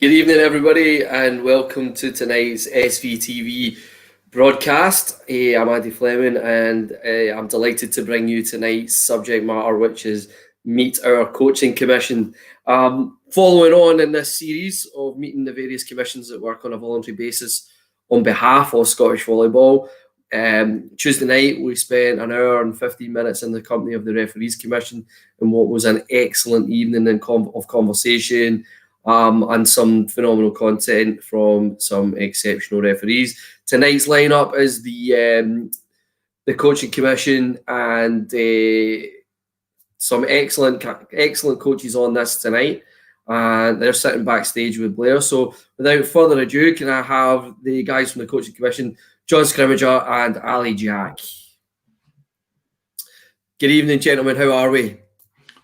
Good evening, everybody, and welcome to tonight's SVTV broadcast. I'm Andy Fleming, and I'm delighted to bring you tonight's subject matter, which is Meet Our Coaching Commission. Following on in this series of meeting the various commissions that work on a voluntary basis on behalf of Scottish Volleyball, Tuesday night we spent an hour and 15 minutes in the company of the Referees Commission in what was an excellent evening of conversation, and some phenomenal content from some exceptional referees. Tonight's lineup is the coaching commission, and some excellent coaches on this tonight, and they're sitting backstage with Blair. So without further ado, can I have the guys from the coaching commission, John Scrimmager and Ali Jack? Good evening, gentlemen. How are we?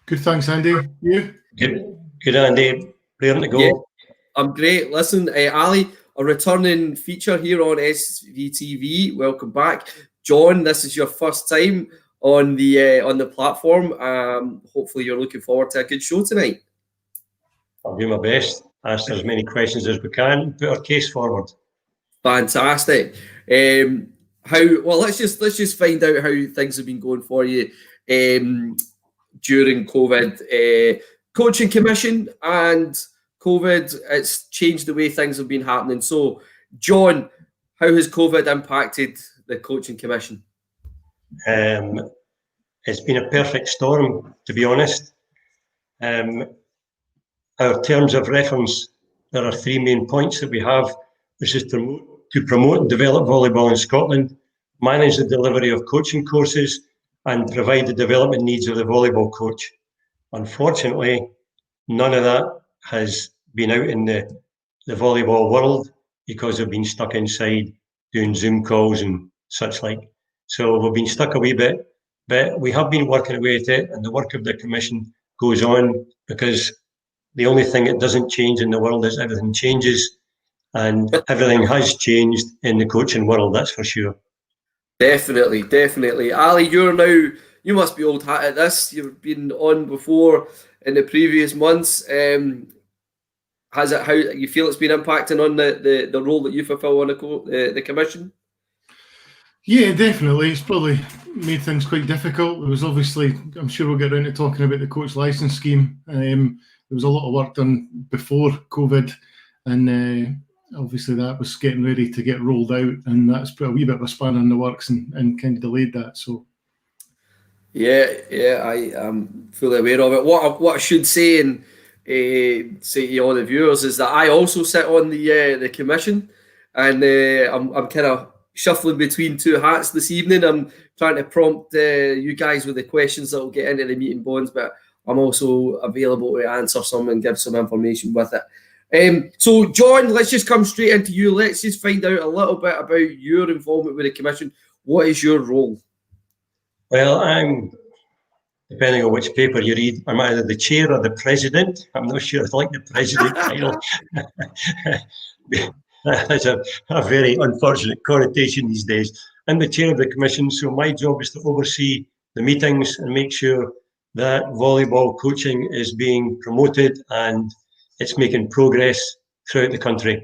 Good, thanks, Andy. You? Good, Andy. Brilliant to go. Yeah, I'm great. Listen, Ali, a returning feature here on SVTV. Welcome back, John. This is your first time on the platform. Hopefully, you're looking forward to a good show tonight. I'll do my best. Ask as many questions as we can. Put our case forward. Fantastic. Let's just find out how things have been going for you during COVID. Coaching commission and COVID, it's changed the way things have been happening. So, John, how has COVID impacted the coaching commission? It's been a perfect storm, to be honest. Our terms of reference, there are three main points that we have, which is to promote and develop volleyball in Scotland, manage the delivery of coaching courses, and provide the development needs of the volleyball coach. Unfortunately, none of that has been out in the volleyball world because we've been stuck inside doing Zoom calls and such like. So we've been stuck a wee bit, but we have been working away at it, and the work of the commission goes on, because the only thing that doesn't change in the world is everything changes, and everything has changed in the coaching world, that's for sure. Definitely. Ali, you must be old hat at this. You've been on before in the previous months. How you feel it's been impacting on the role that you fulfill on the commission? Yeah, definitely. It's probably made things quite difficult. There was obviously, I'm sure we'll get around to talking about the coach licence scheme. There was a lot of work done before COVID, and obviously that was getting ready to get rolled out, and that's put a wee bit of a spanner in the works and kind of delayed that. So yeah, I am fully aware of it. What I should say and say to all the viewers is that I also sit on the commission, and I'm kind of shuffling between two hats this evening. I'm trying to prompt you guys with the questions that will get into the meeting bonds, but I'm also available to answer some and give some information with it. So, John, let's just come straight into you. Let's just find out a little bit about your involvement with the commission. What is your role? Well, depending on which paper you read, I'm either the chair or the president. I'm not sure I like the president title. That's a very unfortunate connotation these days. I'm the chair of the commission, so my job is to oversee the meetings and make sure that volleyball coaching is being promoted and it's making progress throughout the country.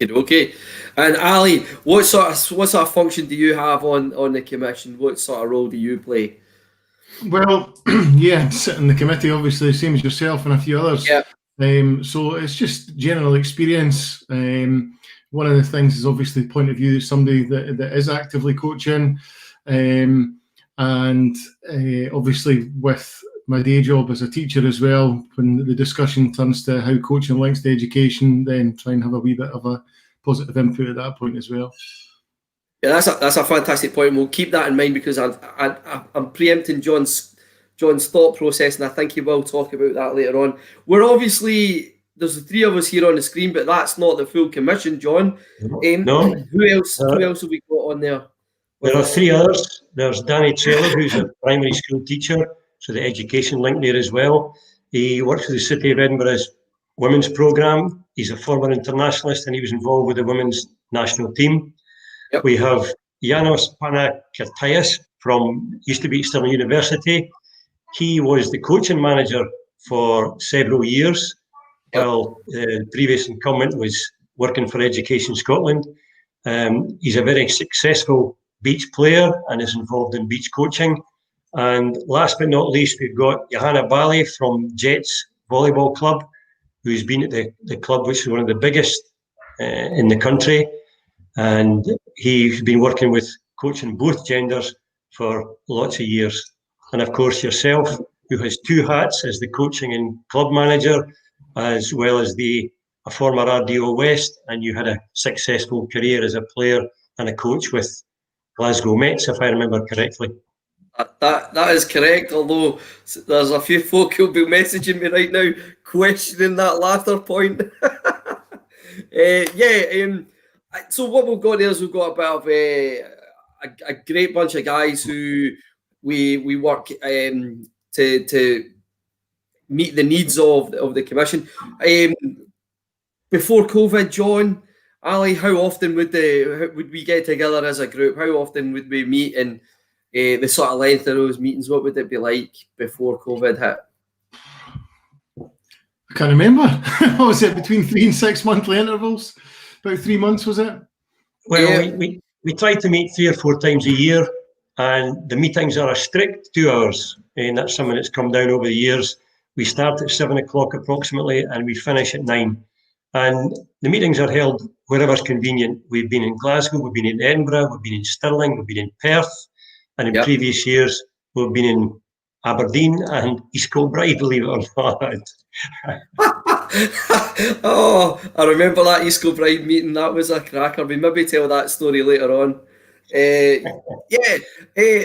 Okay. And Ali, what sort of function do you have on the commission? What sort of role do you play? Well, yeah, sit in the committee, obviously, same as yourself and a few others. Yeah. So it's just general experience. One of the things is obviously the point of view of somebody that is actively coaching, and obviously with my day job as a teacher as well, when the discussion turns to how coaching links to education, then try and have a wee bit of a positive input at that point as well. Yeah, that's a fantastic point. We'll keep that in mind, because I'm preempting John's thought process, and I think he will talk about that later on. There's the three of us here on the screen, but that's not the full commission, John. No. Who else have we got on there? There are three others. There's Danny Taylor, who's a primary school teacher, so the education link there as well. He works with the City of Edinburgh's women's programme. He's a former internationalist, and he was involved with the women's national team. Yep. We have Janos Panakirtias used to be Stirling University. He was the coaching manager for several years. while the previous incumbent was working for Education Scotland. He's a very successful beach player and is involved in beach coaching. And last but not least, we've got Johanna Bally from Jets Volleyball Club, who's been at the club, which is one of the biggest in the country. And he's been working with coaching both genders for lots of years. And of course, yourself, who has two hats as the coaching and club manager, as well as a former RDO West, and you had a successful career as a player and a coach with Glasgow Mets, if I remember correctly. That is correct, although there's a few folk who'll be messaging me right now questioning that latter point. So what we've got there is we've got a bit of a great bunch of guys who we work to meet the needs of the commission. Before COVID, John, Ali, how often would we get together as a group? How often would we meet, and the sort of length of those meetings? What would it be like before COVID hit? I can't remember. What was it, between 3 and 6 monthly intervals? About 3 months, was it? Well, we try to meet 3 or 4 times a year, and the meetings are a strict 2 hours, and that's something that's come down over the years. We start at 7 o'clock approximately, and we finish at 9. And the meetings are held wherever's convenient. We've been in Glasgow, we've been in Edinburgh, we've been in Stirling, we've been in Perth, and in previous years we've been in Aberdeen and East Kilbride, believe it or not. Oh, I remember that East Kilbride meeting. That was a cracker. We maybe tell that story later on.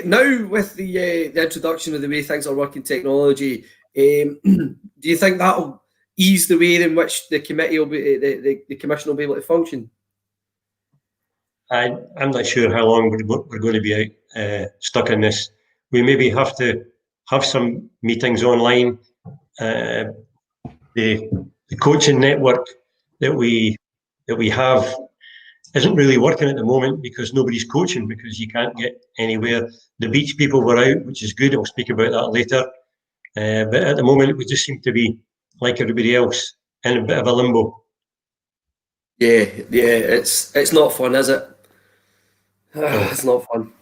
Now with the introduction of the way things are working, technology, do you think that'll ease the way in which the committee will be, the commission will be able to function? I'm not sure how long we're going to be stuck in this. We maybe have to have some meetings online. The coaching network that we have isn't really working at the moment because nobody's coaching, because you can't get anywhere. The beach people were out, which is good. I'll speak about that later. But at the moment, we just seem to be like everybody else in a bit of a limbo. Yeah, it's not fun, is it? It's not fun.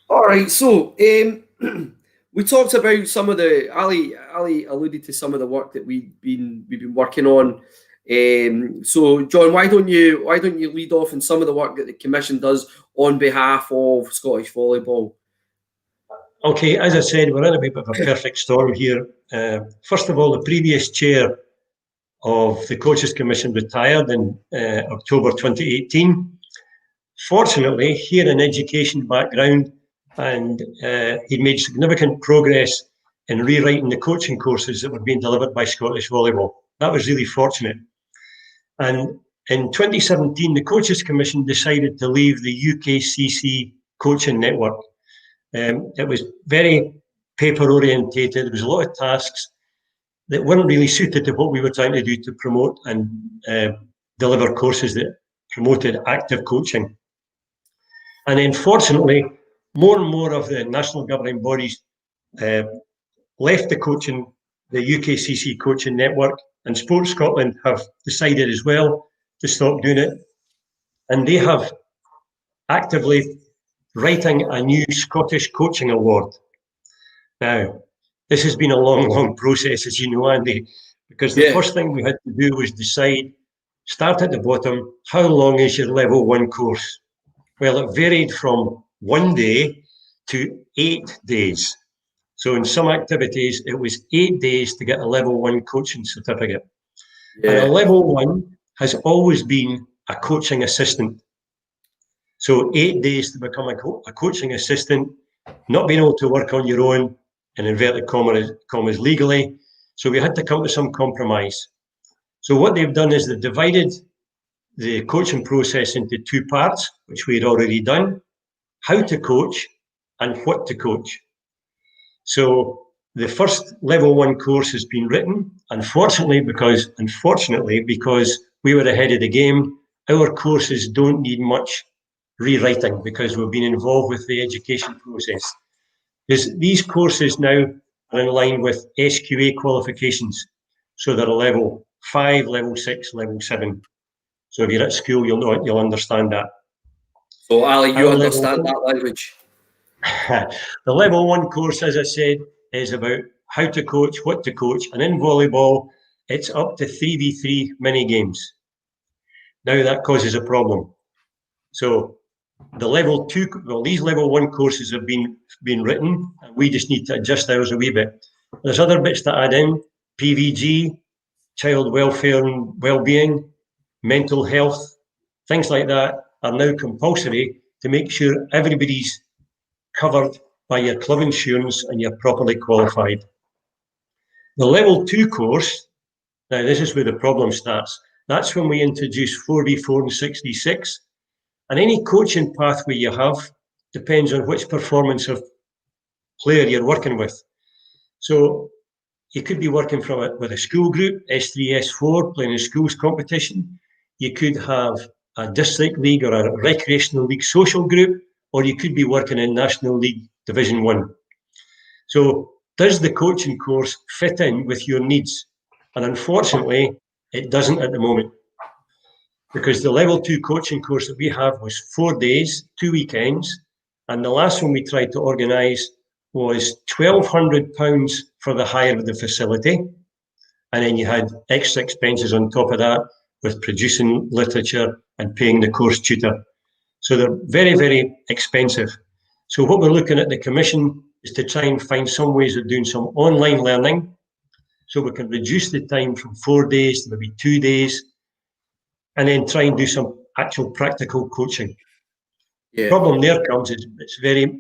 All right, so we talked about some of the Ali alluded to some of the work that we've been working on. So John, why don't you lead off in some of the work that the commission does on behalf of Scottish volleyball? Okay, as I said, we're in a bit of a perfect storm here. First of all, the previous chair of the Coaches Commission retired in October 2018. Fortunately, he had an education background, and he'd made significant progress in rewriting the coaching courses that were being delivered by Scottish Volleyball. That was really fortunate. And in 2017, the Coaches Commission decided to leave the UKCC coaching network. It was very paper orientated. There was a lot of tasks that weren't really suited to what we were trying to do to promote and deliver courses that promoted active coaching. And then fortunately, more and more of the national governing bodies left the UKCC coaching network, and Sports Scotland have decided as well to stop doing it. And they have actively writing a new Scottish Coaching Award. Now, this has been a long process, as you know, Andy, because the first thing we had to do was decide, start at the bottom, how long is your level 1 course? Well, it varied from 1 day to 8 days. So in some activities, it was 8 days to get a level 1 coaching certificate. And a level 1 has always been a coaching assistant. So 8 days to become a coaching assistant, not being able to work on your own, in inverted commas legally. So we had to come to some compromise. So what they've done is they've divided the coaching process into 2 parts, which we had already done: how to coach and what to coach. So the first level 1 course has been written. Unfortunately, because we were ahead of the game, our courses don't need much rewriting because we've been involved with the education process. These courses now are in line with SQA qualifications. So they're a level 5, level 6, level 7. So if you're at school, you'll understand that. So Ali, you Our understand that language? The level 1 course, as I said, is about how to coach, what to coach, and in volleyball, it's up to 3v3 mini games. Now that causes a problem. So the level 2, well, these level 1 courses have been written, and we just need to adjust ours a wee bit. There's other bits to add in: PVG, child welfare and well-being, mental health, things like that are now compulsory to make sure everybody's covered by your club insurance and you're properly qualified. The level 2 course, now this is where the problem starts. That's when we introduce 4v4 and 6v6. And any coaching pathway you have depends on which performance of player you're working with. So you could be working with a school group, S3, S4, playing in schools competition. You could have a district league or a recreational league social group, or you could be working in National League Division 1. So does the coaching course fit in with your needs? And unfortunately, it doesn't at the moment, because the level 2 coaching course that we have was 4 days, 2 weekends, and the last one we tried to organise was £1,200 for the hire of the facility, and then you had extra expenses on top of that with producing literature and paying the course tutor. So they're very, very expensive. So what we're looking at the Commission is to try and find some ways of doing some online learning, so we can reduce the time from 4 days to maybe 2 days, and then try and do some actual practical coaching. Yeah. The problem there comes is it's very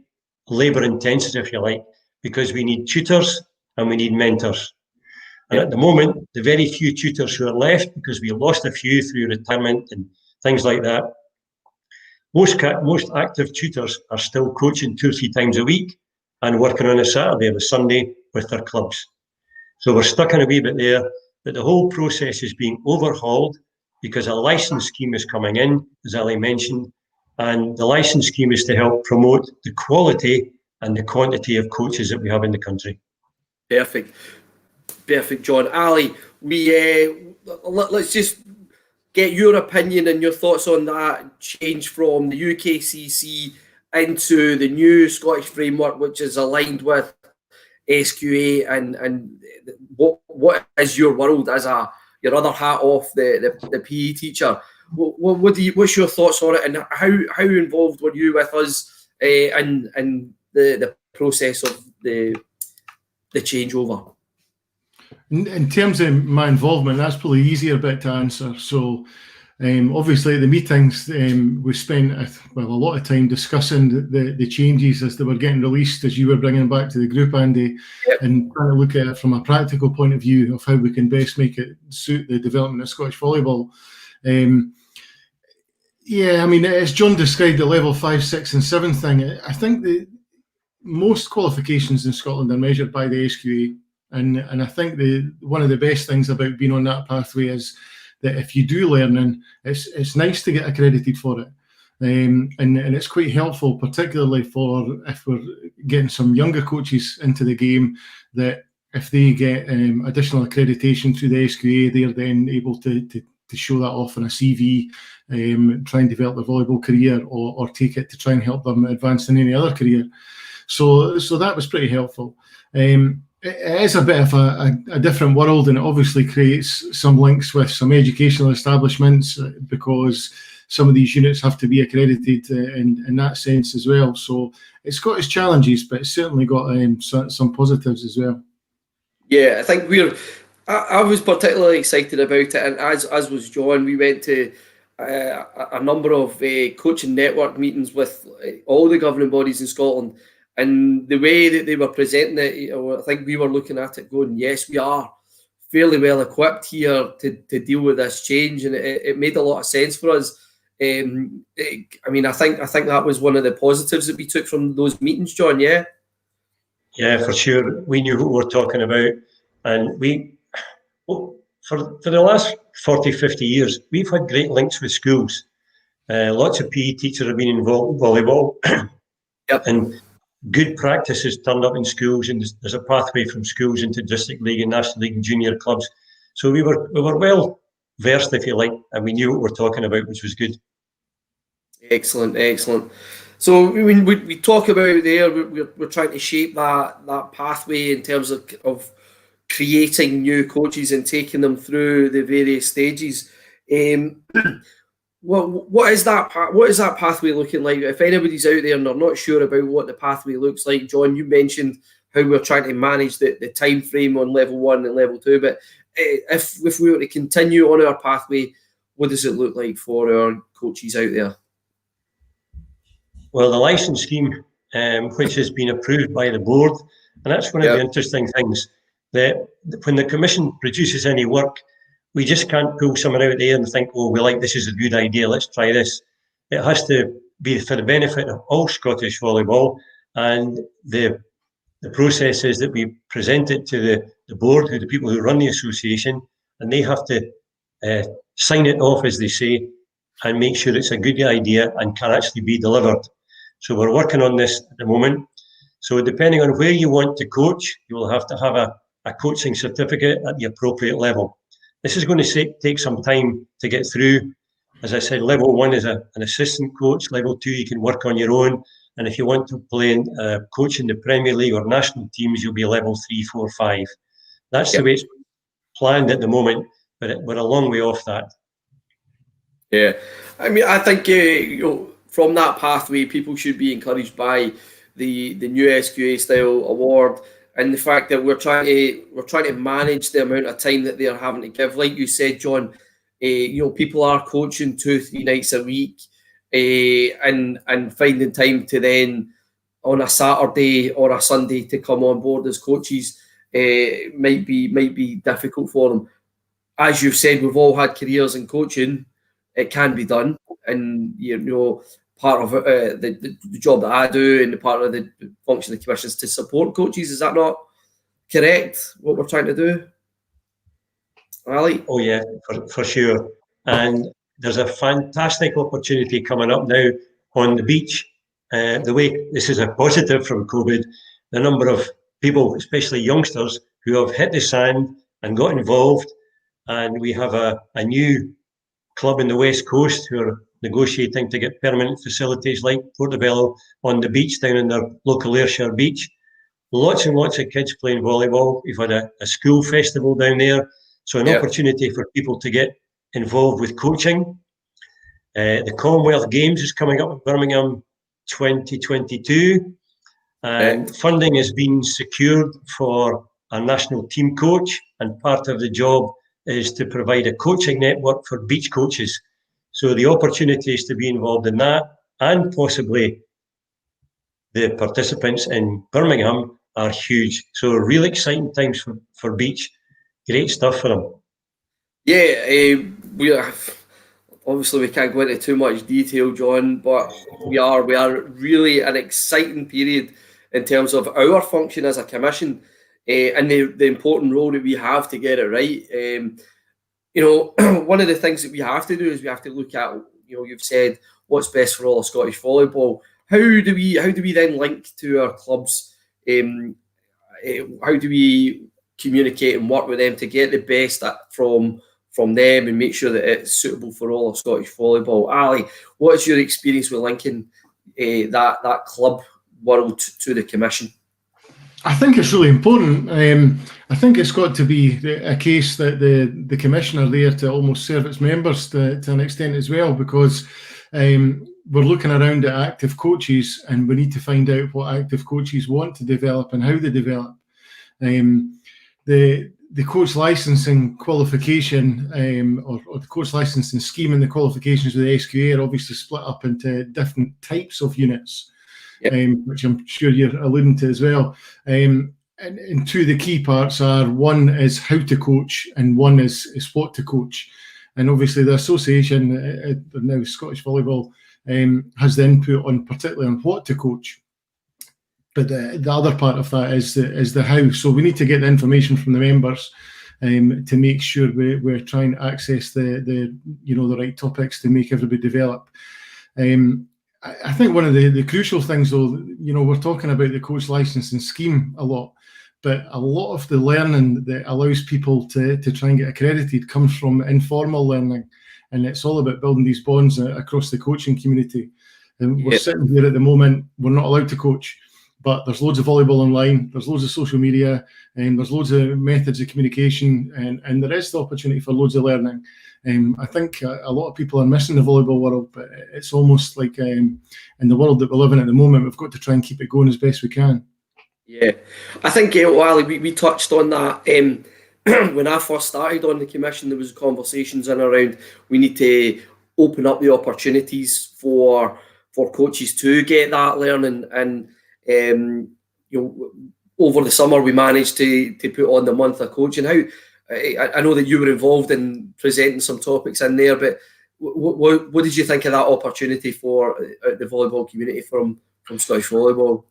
labour intensive, if you like, because we need tutors and we need mentors. And at the moment, the very few tutors who are left, because we lost a few through retirement and things like that, most active tutors are still coaching 2 or 3 times a week and working on a Saturday or a Sunday with their clubs. So we're stuck in a wee bit there, but the whole process is being overhauled because a licence scheme is coming in, as Ali mentioned, and the licence scheme is to help promote the quality and the quantity of coaches that we have in the country. Perfect, John. Ali, let's just get your opinion and your thoughts on that change from the UKCC into the new Scottish framework, which is aligned with SQA, and what is your world as your other hat off, the PE teacher? What's your thoughts on it, and how involved were you with us in the process of the changeover? In terms of my involvement, that's probably the easier bit to answer. So obviously at the meetings, we spent a lot of time discussing the changes as they were getting released, as you were bringing back to the group, Andy, yep, and trying to look at it from a practical point of view of how we can best make it suit the development of Scottish volleyball. Yeah, I mean, as John described, the level 5, 6 and 7 thing, I think most qualifications in Scotland are measured by the SQA. And I think one of the best things about being on that pathway is that if you do learning, it's nice to get accredited for it. And it's quite helpful, particularly for if we're getting some younger coaches into the game, that if they get additional accreditation through the SQA, they're then able to show that off on a CV, try and develop their volleyball career, or take it to try and help them advance in any other career. So that was pretty helpful. It is a bit of a different world, and it obviously creates some links with some educational establishments, because some of these units have to be accredited in that sense as well. So it's got its challenges, but it's certainly got some positives as well. Yeah, I think I was particularly excited about it, and as was John. We went to a number of coaching network meetings with all the governing bodies in Scotland. And the way that they were presenting it, I think we were looking at it going, yes, we are fairly well equipped here to deal with this change, and it made a lot of sense for us. I mean, I think that was one of the positives that we took from those meetings, John. Yeah. Yeah, for sure. We knew what we were talking about, and for the last 40, 50 years, we've had great links with schools. Lots of PE teachers have been involved in volleyball. Yep. And good practices turned up in schools, and there's a pathway from schools into district league and national league and junior clubs. So we were well versed, if you like, and we knew what we were talking about, which was good. Excellent, excellent. So when we talk about there, we're trying to shape that pathway in terms of creating new coaches and taking them through the various stages. What is that pathway looking like? If anybody's out there and they're not sure about what the pathway looks like, John, you mentioned how we're trying to manage the time frame on level 1 and level 2. But if we were to continue on our pathway, what does it look like for our coaches out there? Well, the licence scheme, which has been approved by the board, and that's one of the interesting things, that when the commission produces any work, we just can't pull someone out there and think, oh, we like this is a good idea, let's try this. It has to be for the benefit of all Scottish volleyball, and the process is that we present it to the board, who the people who run the association, and they have to sign it off, as they say, and make sure it's a good idea and can actually be delivered. So we're working on this at the moment. So depending on where you want to coach, you will have to have a coaching certificate at the appropriate level. This is going to take some time to get through. As I said, level 1 is an assistant coach. Level 2, you can work on your own. And if you want to play and coach in the Premier League or national teams, you'll be level 3, 4, 5. That's the way it's planned at the moment, but we're a long way off that. Yeah, I mean, I think from that pathway, people should be encouraged by the new SQA style award and the fact that we're trying to manage the amount of time that they're having to give. Like you said, John, people are coaching 2-3 nights a week, and finding time to then on a Saturday or a Sunday to come on board as coaches might be difficult for them. As you've said, we've all had careers in coaching. It can be done, and part of the job that I do and the part of the function of the commission is to support coaches. Is that not correct, what we're trying to do, Ali? Oh yeah, for sure. And there's a fantastic opportunity coming up now on the beach. The way this is a positive from COVID, the number of people, especially youngsters, who have hit the sand and got involved. And we have a new club in the West Coast who are negotiating to get permanent facilities like Portobello on the beach down in their local Ayrshire beach. Lots and lots of kids playing volleyball. We've had a school festival down there. So an opportunity for people to get involved with coaching. The Commonwealth Games is coming up in Birmingham 2022. And funding has been secured for a national team coach. And part of the job is to provide a coaching network for beach coaches. So the opportunities to be involved in that, and possibly the participants in Birmingham, are huge. So really exciting times for beach. Great stuff for them. Yeah, obviously we can't go into too much detail, John, but we are really an exciting period in terms of our function as a commission, and the important role that we have to get it right. One of the things that we have to do is we have to look at, you've said what's best for all of Scottish volleyball. How do we then link to our clubs? How do we communicate and work with them to get the best from them and make sure that it's suitable for all of Scottish volleyball? Ali, what is your experience with linking that club world to the commission? I think it's really important. I think it's got to be a case that the commission are there to almost serve its members to an extent as well, because we're looking around at active coaches and we need to find out what active coaches want to develop and how they develop. The coach licensing qualification or the coach licensing scheme and the qualifications with the SQA are obviously split up into different types of units. Which I'm sure you're alluding to as well. And two of the key parts are, one is how to coach and one is what to coach. And obviously the association, now Scottish Volleyball, has the input on particularly on what to coach. But the other part of that is the how. So we need to get the information from the members to make sure we're trying to access the right topics to make everybody develop. I think one of the crucial things, though, we're talking about the coach licensing scheme a lot, but a lot of the learning that allows people to try and get accredited comes from informal learning, and it's all about building these bonds across the coaching community. And we're sitting here at the moment, we're not allowed to coach, but there's loads of volleyball online, there's loads of social media, and there's loads of methods of communication, and there is the opportunity for loads of learning. I think a lot of people are missing the volleyball world, but it's almost like in the world that we live in at the moment, we've got to try and keep it going as best we can. Yeah, I think, Wally, we touched on that. When I first started on the commission, there was conversations in around we need to open up the opportunities for coaches to get that learning. And over the summer, we managed to put on the month of coaching. I know that you were involved in presenting some topics in there, but what did you think of that opportunity for the volleyball community from Scottish Volleyball?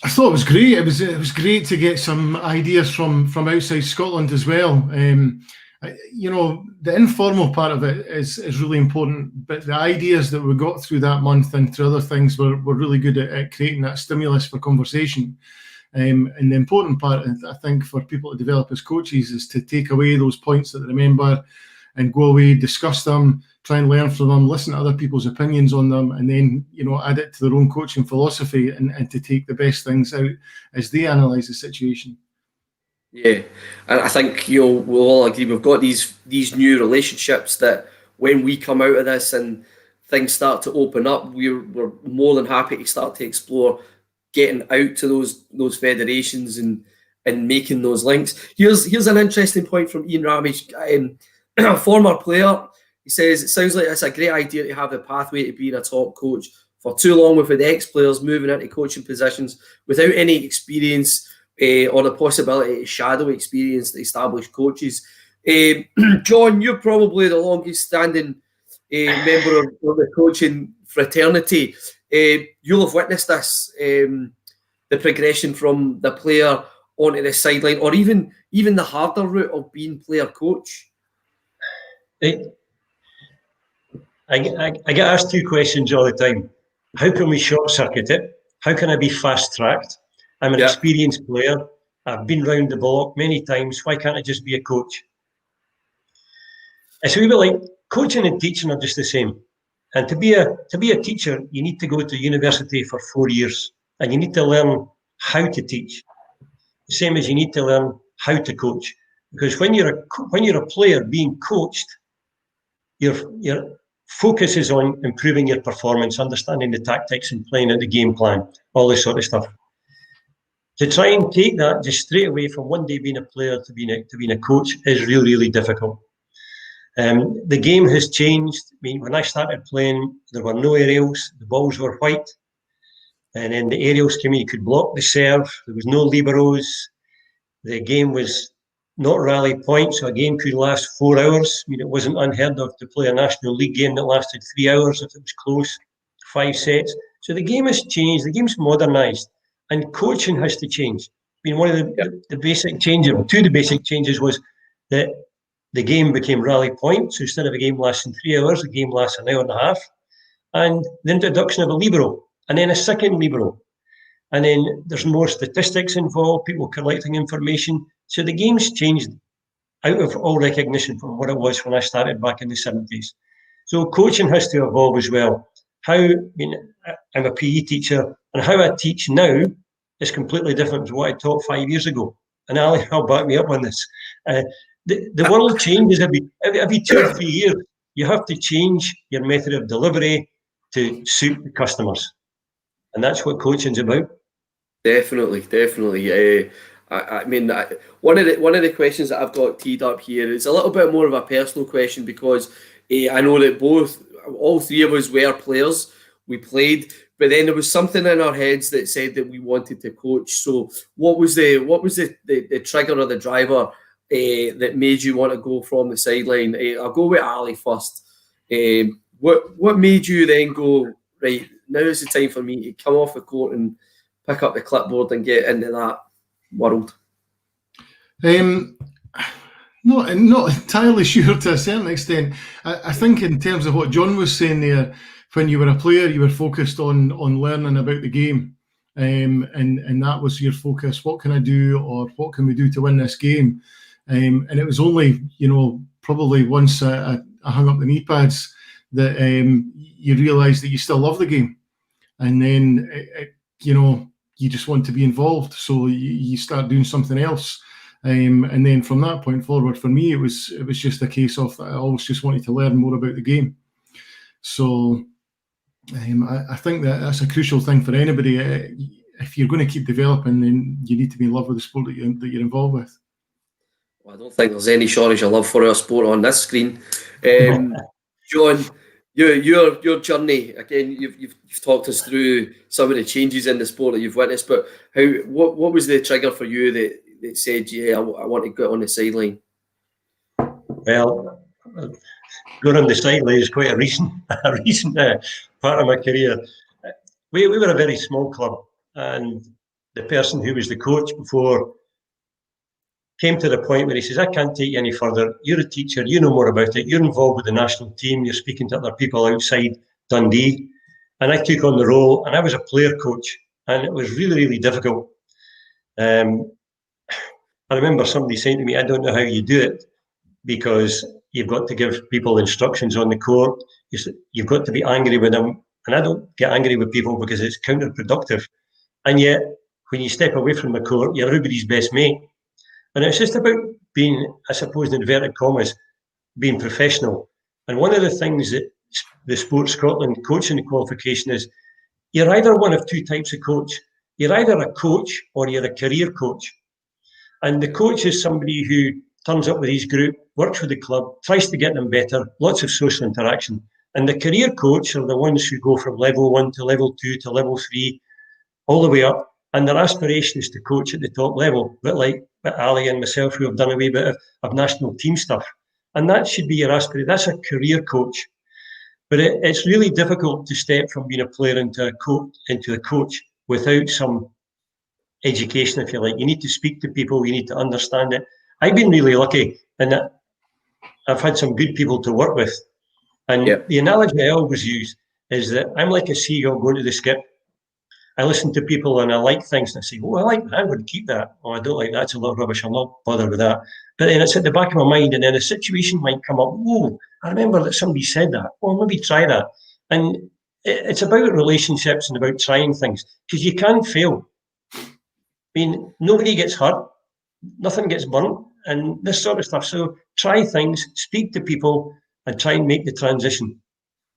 I thought it was great. It was great to get some ideas from outside Scotland as well. The informal part of it is really important, but the ideas that we got through that month and through other things were really good at creating that stimulus for conversation. And the important part, I think, for people to develop as coaches is to take away those points that they remember and go away, discuss them, try and learn from them, listen to other people's opinions on them, and then, add it to their own coaching philosophy and to take the best things out as they analyse the situation. Yeah, and I think we'll all agree we've got these new relationships that when we come out of this and things start to open up, we're more than happy to start to explore getting out to those federations and making those links. Here's an interesting point from Ian Ramage, a former player. He says, it sounds like it's a great idea to have a pathway to being a top coach. For too long, we've had ex-players moving into coaching positions without any experience or the possibility to shadow experienced established coaches. John, you're probably the longest standing member of the coaching fraternity. You'll have witnessed this, the progression from the player onto the sideline, or even the harder route of being player-coach. I get asked two questions all the time. How can we short-circuit it? How can I be fast-tracked? I'm an experienced player. I've been round the block many times. Why can't I just be a coach? It's a wee bit like coaching and teaching are just the same. And to be a teacher, you need to go to university for 4 years, and you need to learn how to teach. The same as you need to learn how to coach. Because when you're a player being coached, your focus is on improving your performance, understanding the tactics and playing out the game plan, all this sort of stuff. To try and take that just straight away from one day being a player to being a coach is really, really difficult. The game has changed. I mean, when I started playing, there were no aerials, the balls were white, and then the aerials came in, you could block the serve, there was no liberos, the game was not rally points, so a game could last 4 hours. I mean, it wasn't unheard of to play a National League game that lasted 3 hours if it was close, 5 sets. So the game has changed, the game's modernised, and coaching has to change. I mean, one of the basic changes, two of the basic changes was that the game became rally points. So instead of a game lasting 3 hours, the game lasts an hour and a half. And the introduction of a libero, and then a second libero. And then there's more statistics involved, people collecting information. So the game's changed out of all recognition from what it was when I started back in the 70s. So coaching has to evolve as well. I'm a PE teacher, and how I teach now is completely different to what I taught 5 years ago. And Ali, I'll back me up on this. The world changes every 2 or 3 years. You have to change your method of delivery to suit the customers. And that's what coaching's about. Definitely. I mean, one of the questions that I've got teed up here is a little bit more of a personal question, because I know that all three of us were players. We played, but then there was something in our heads that said that we wanted to coach. So what was the trigger or the driver that made you want to go from the sideline? I'll go with Ali first. What made you then go, right, now is the time for me to come off the court and pick up the clipboard and get into that world? Not entirely sure to a certain extent. I think in terms of what John was saying there, when you were a player, you were focused on learning about the game. and that was your focus. What can I do, or what can we do to win this game? And it was only, probably once I hung up the knee pads that you realise that you still love the game, and then you just want to be involved, so you start doing something else. And then from that point forward, for me, it was just a case of I always just wanted to learn more about the game. So I think that's a crucial thing for anybody. If you're going to keep developing, then you need to be in love with the sport that you're involved with. Well, I don't think there's any shortage of love for our sport on this screen. John, your journey again. You've talked us through some of the changes in the sport that you've witnessed, but what was the trigger for you that said, "Yeah, I want to get on the sideline"? Well, going on the sideline is quite a recent part of my career. We were a very small club, and the person who was the coach before came to the point where he says, "I can't take you any further. You're a teacher, you know more about it. You're involved with the national team. You're speaking to other people outside Dundee." And I took on the role, and I was a player coach, and it was really, really difficult. I remember somebody saying to me, "I don't know how you do it, because you've got to give people instructions on the court. You've got to be angry with them." And I don't get angry with people because it's counterproductive. And yet, when you step away from the court, you're everybody's best mate. And it's just about being, I suppose, in inverted commas, being professional. And one of the things that the Sports Scotland coaching qualification is, you're either one of two types of coach. You're either a coach or you're a career coach. And the coach is somebody who turns up with his group, works with the club, tries to get them better, lots of social interaction. And the career coach are the ones who go from level 1 to level 2 to level 3, all the way up. And their aspiration is to coach at the top level, a bit like Ali and myself, who have done a wee bit of national team stuff. And that should be your aspiration. That's a career coach. But it's really difficult to step from being a player into a coach without some education, if you like. You need to speak to people, you need to understand it. I've been really lucky in that I've had some good people to work with. And The analogy I always use is that I'm like a seagull going to the skip. I listen to people and I like things, and I say, "Oh, I like that, I'm going to keep that." "Oh, I don't like that, it's a lot of rubbish, I'll not bother with that." But then it's at the back of my mind, and then a situation might come up. "Oh, I remember that somebody said that. Oh, maybe try that." And it's about relationships and about trying things, because you can fail. I mean, nobody gets hurt, nothing gets burnt, and this sort of stuff. So try things, speak to people, and try and make the transition.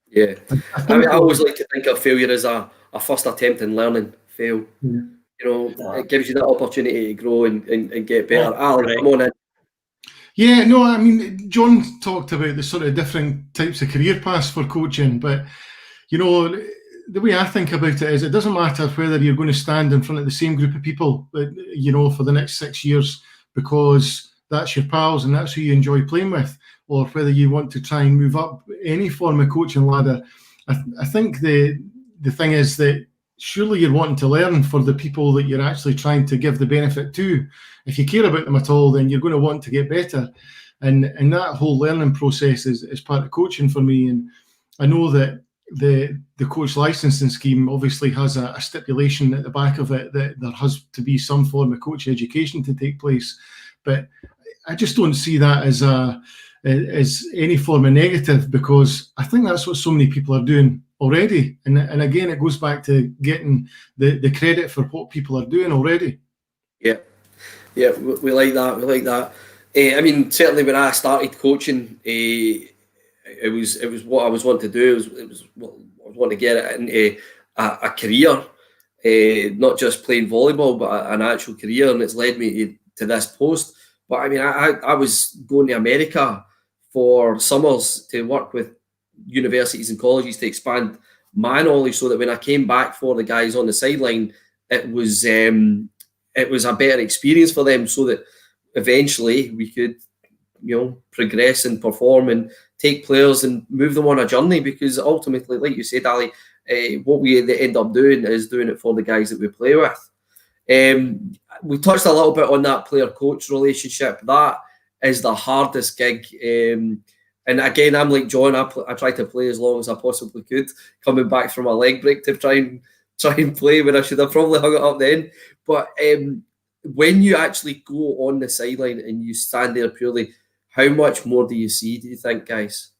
Yeah, I always like to think of failure as a first attempt in learning. Fail, it gives you that opportunity to grow and get better. Ali, come on in. Yeah, no, I mean, John talked about the sort of different types of career paths for coaching, but the way I think about it is, it doesn't matter whether you're going to stand in front of the same group of people, for the next 6 years, because that's your pals and that's who you enjoy playing with, or whether you want to try and move up any form of coaching ladder. I think the thing is that surely you're wanting to learn for the people that you're actually trying to give the benefit to. If you care about them at all, then you're going to want to get better. And that whole learning process is part of coaching for me. And I know that the coach licensing scheme obviously has a stipulation at the back of it that there has to be some form of coach education to take place. But I just don't see that as any form of negative, because I think that's what so many people are doing already. And again, it goes back to getting the credit for what people are doing already. Yeah, we like that. I mean, certainly when I started coaching, it was what I was wanting to do. It was what I was wanting to get into a career, not just playing volleyball, but an actual career, and it's led me to this post. But I mean, I was going to America for summers to work with universities and colleges to expand my knowledge, so that when I came back for the guys on the sideline, it was a better experience for them, so that eventually we could, progress and perform and take players and move them on a journey. Because ultimately, like you said, Ali, what we end up doing is doing it for the guys that we play with. We touched a little bit on that player-coach relationship. That is the hardest gig. And again, I'm like John. I tried to play as long as I possibly could, coming back from a leg break to try and try and play when I should have probably hung it up then. But when you actually go on the sideline and you stand there purely, how much more do you see, do you think, guys?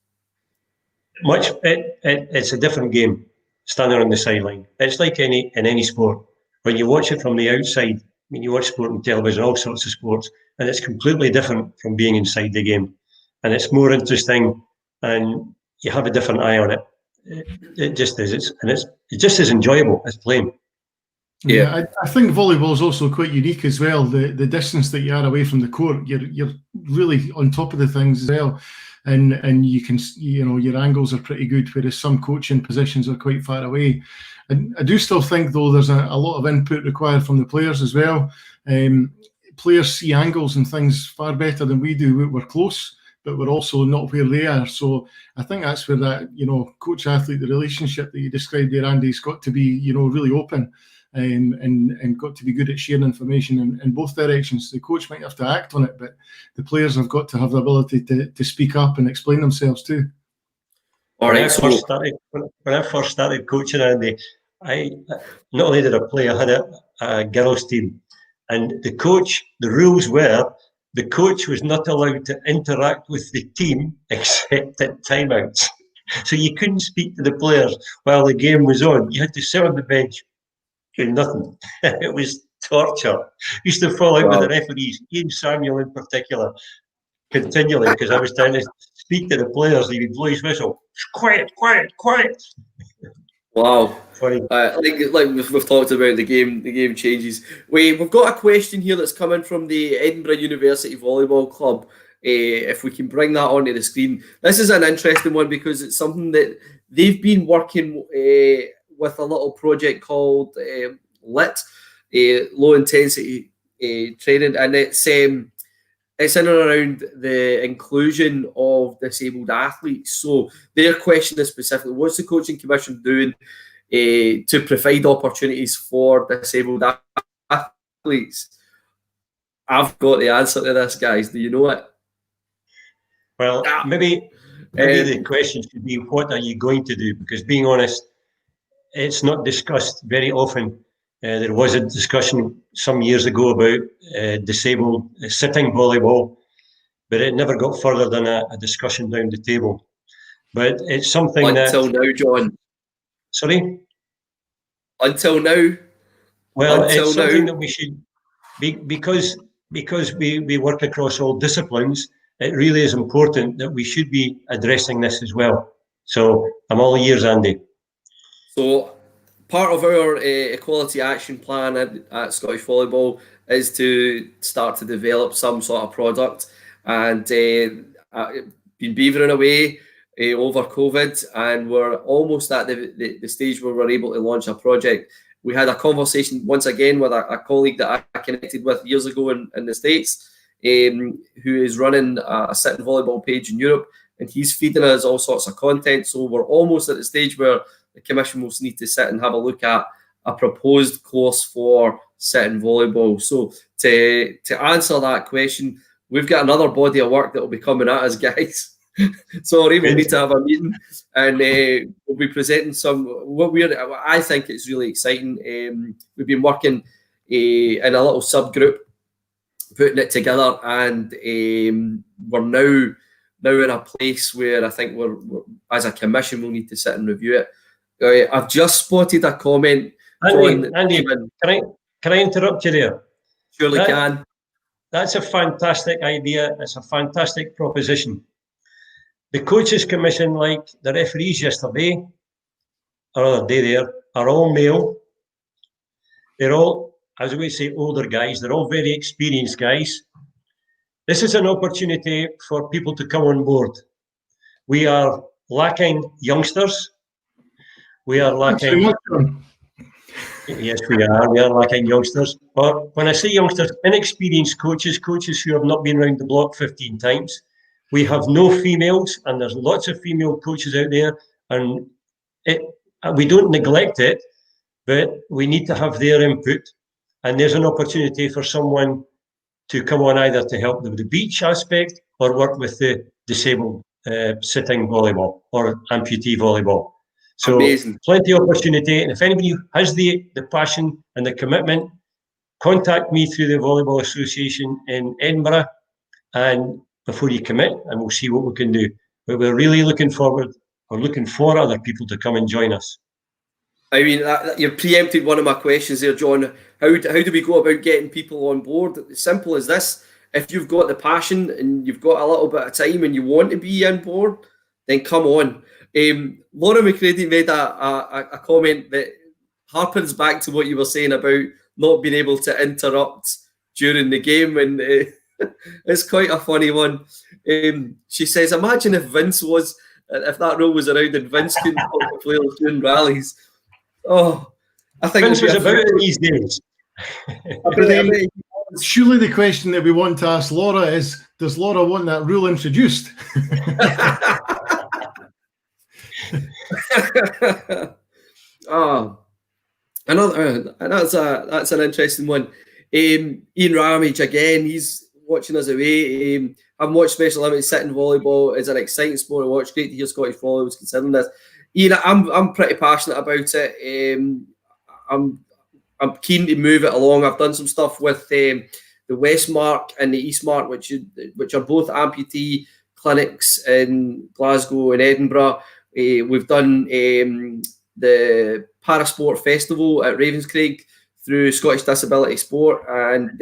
It's a different game, standing on the sideline. It's like in any sport. When you watch it from the outside, I mean, you watch sport on television, all sorts of sports, and it's completely different from being inside the game. And it's more interesting, and you have a different eye on it. It just is. It just is enjoyable as playing. Yeah, I think volleyball is also quite unique as well. The distance that you are away from the court, you're really on top of the things as well, and you can, your angles are pretty good. Whereas some coaching positions are quite far away. And I do still think though there's a lot of input required from the players as well. Players see angles and things far better than we do. We're close, but we're also not where they are. So I think that's where that coach-athlete, the relationship that you described there, Andy, has got to be really open. And got to be good at sharing information in both directions. The coach might have to act on it, but the players have got to have the ability to speak up and explain themselves too. When I first started coaching, Andy, I not only did I play, I had a girls' team, and the rules were the coach was not allowed to interact with the team except at timeouts. So you couldn't speak to the players while the game was on. You had to sit on the bench. Nothing. It was torture. Used to fall out with the referees, Ian Samuel in particular, continually, because I was trying to speak to the players. He would blow his whistle. Quiet. Wow. Like we've talked about, the game changes. We've got a question here that's coming from the Edinburgh University Volleyball Club. If we can bring that onto the screen. This is an interesting one because it's something that they've been working with a little project called LIT, low intensity training, and it's in and around the inclusion of disabled athletes. So their question is specifically, what's the Coaching Commission doing to provide opportunities for disabled athletes? I've got the answer to this, guys. Do you know it? Well, maybe the question should be, what are you going to do? Because being honest, it's not discussed very often. There was a discussion some years ago about disabled sitting volleyball, but it never got further than a discussion down the table. But it's something until now, John. Sorry? Until now? Well, it's something that we should be, because we work across all disciplines, it really is important that we should be addressing this as well. So I'm all ears, Andy. So part of our equality action plan at Scottish Volleyball is to start to develop some sort of product, and been beavering away over COVID, and we're almost at the stage where we're able to launch a project. We had a conversation once again with a colleague that I connected with years ago in the States, who is running a sitting volleyball page in Europe, and he's feeding us all sorts of content. So we're almost at the stage where the Commission will need to sit and have a look at a proposed course for sitting volleyball. So to answer that question, we've got another body of work that will be coming at us, guys. Sorry, we'll need to have a meeting, and we'll be presenting I think it's really exciting. We've been working in a little subgroup, putting it together, and we're now in a place where I think we're as a commission we'll need to sit and review it. I've just spotted a comment. Andy, can I interrupt you there? Surely can. That's a fantastic idea. It's a fantastic proposition. The Coaches Commission, like the referees yesterday, or other day there, are all male. They're all, as we say, older guys. They're all very experienced guys. This is an opportunity for people to come on board. We are lacking youngsters. We are lacking... Yes, we are. We are lacking youngsters. But when I say youngsters, inexperienced coaches who have not been around the block 15 times. We have no females, and there's lots of female coaches out there, and we don't neglect it, but we need to have their input. And there's an opportunity for someone to come on either to help with the beach aspect or work with the disabled sitting volleyball or amputee volleyball. So amazing. Plenty of opportunity. And if anybody has the passion and the commitment, contact me through the Volleyball Association in Edinburgh, and before you commit, and we'll see what we can do. But we're really looking for other people to come and join us. I mean, you preempted one of my questions there, John. How do we go about getting people on board? As simple as this. If you've got the passion and you've got a little bit of time and you want to be on board, then come on. Laura McCready made a comment that harpens back to what you were saying about not being able to interrupt during the game, and it's quite a funny one. She says, imagine if that rule was around and Vince couldn't talk to players during rallies. Oh, I think Vince was about it these days. But then, surely the question that we want to ask Laura is, does Laura want that rule introduced? Oh, that's an interesting one. Ian Ramage, again, he's watching us away. I've watched Special Olympics sitting volleyball. It's an exciting sport to watch. Great to hear Scottish volleyball was considering this. Ian, I'm pretty passionate about it. I'm keen to move it along. I've done some stuff with the Westmark and the Eastmark, which are both amputee clinics in Glasgow and Edinburgh. We've done the Parasport Festival at Ravenscraig through Scottish Disability Sport, and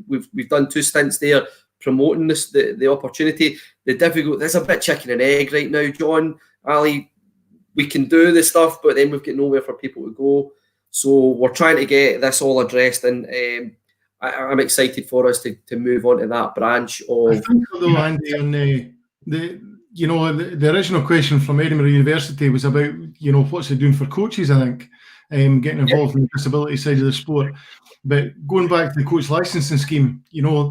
we've done 2 stints there promoting the opportunity. There's a bit chicken and egg right now, John, Ali. We can do the stuff, but then we've got nowhere for people to go. So we're trying to get this all addressed, and I'm excited for us to move on to that branch of. I think, although, Andy, on the original question from Edinburgh University was about, what's it doing for coaches, I think, getting involved in the disability side of the sport. But going back to the coach licensing scheme,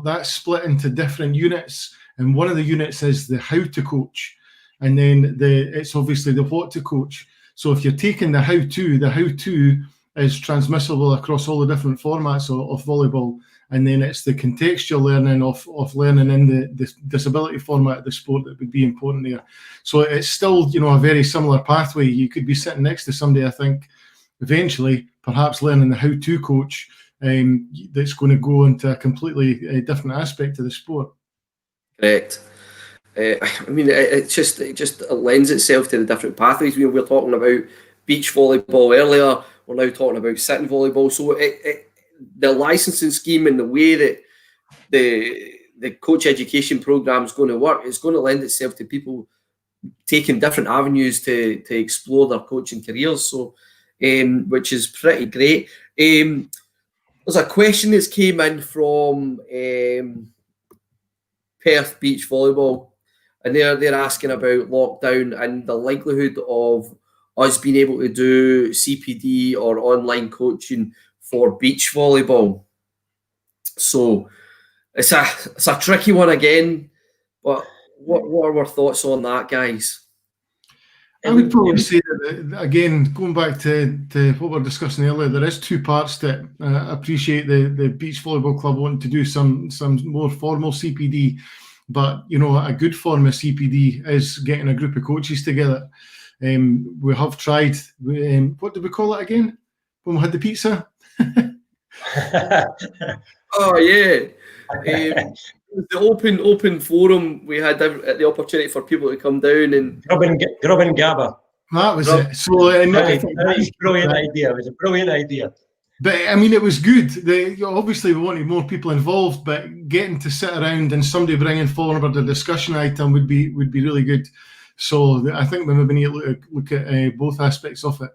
that's split into different units, and one of the units is the how to coach, and then it's obviously the what to coach. So if you're taking the how to is transmissible across all the different formats of volleyball, and then it's the contextual learning of learning in the disability format of the sport that would be important there. So it's still, a very similar pathway. You could be sitting next to somebody, I think, eventually, perhaps learning the how to coach, that's going to go into a completely different aspect of the sport. Correct. I mean, it just lends itself to the different pathways. We were talking about beach volleyball earlier. We're now talking about sitting volleyball. So the licensing scheme and the way that the coach education program is going to work is going to lend itself to people taking different avenues to explore their coaching careers. So, which is pretty great. There's a question that's came in from Perth Beach Volleyball, and they're asking about lockdown and the likelihood of us being able to do CPD or online coaching for beach volleyball. So it's a tricky one again, but what are our thoughts on that, guys? I would probably say that, again, going back to what we were discussing earlier, there is 2 parts to it. I appreciate the Beach Volleyball Club wanting to do some more formal CPD, but, a good form of CPD is getting a group of coaches together. We have tried, what did we call it again when we had the pizza? Oh, yeah. The open forum, we had the opportunity for people to come down and Grub and Gabba. That was it. So That was a brilliant idea. It was a brilliant idea. But I mean, it was good. Obviously, we wanted more people involved, but getting to sit around and somebody bringing forward a discussion item would be really good. So I think we maybe need to look at both aspects of it.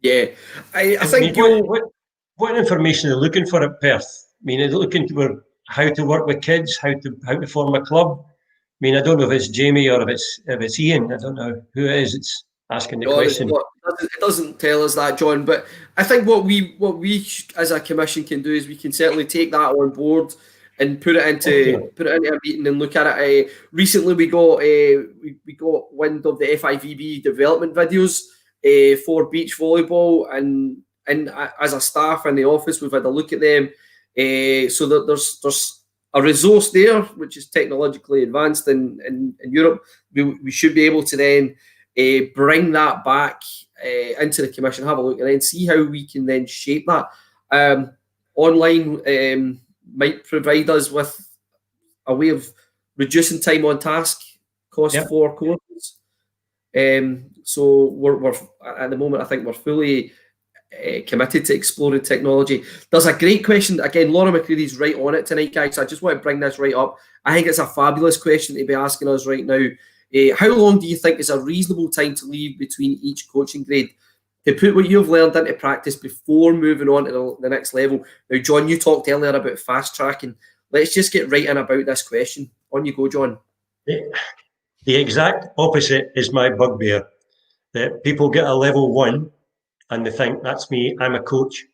Yeah, I think what information are they looking for at Perth? I mean, are they looking for how to work with kids, how to form a club? I mean, I don't know if it's Jamie or if it's Ian. I don't know who it is. It's asking the question. It doesn't tell us that, John. But I think what we as a commission can do is we can certainly take that on board and put it into a meeting and look at it. Recently, we got wind of the FIVB development videos for beach volleyball, and as a staff in the office, we've had a look at them. So that there's a resource there which is technologically advanced in Europe. We should be able to then bring that back into the commission, have a look, and then see how we can then shape that. Online might provide us with a way of reducing time on task cost for courses. So we're at the moment, I think we're fully committed to exploring technology. There's a great question again. Laura McCreary's right on it tonight, guys. I just want to bring this right up. I think it's a fabulous question to be asking us right now. How long do you think is a reasonable time to leave between each coaching grade to put what you've learned into practice before moving on to the next level? Now, John, you talked earlier about fast tracking. Let's just get right in about this question. On you go, John. The exact opposite is my bugbear. That people get a level 1 and they think, that's me, I'm a coach.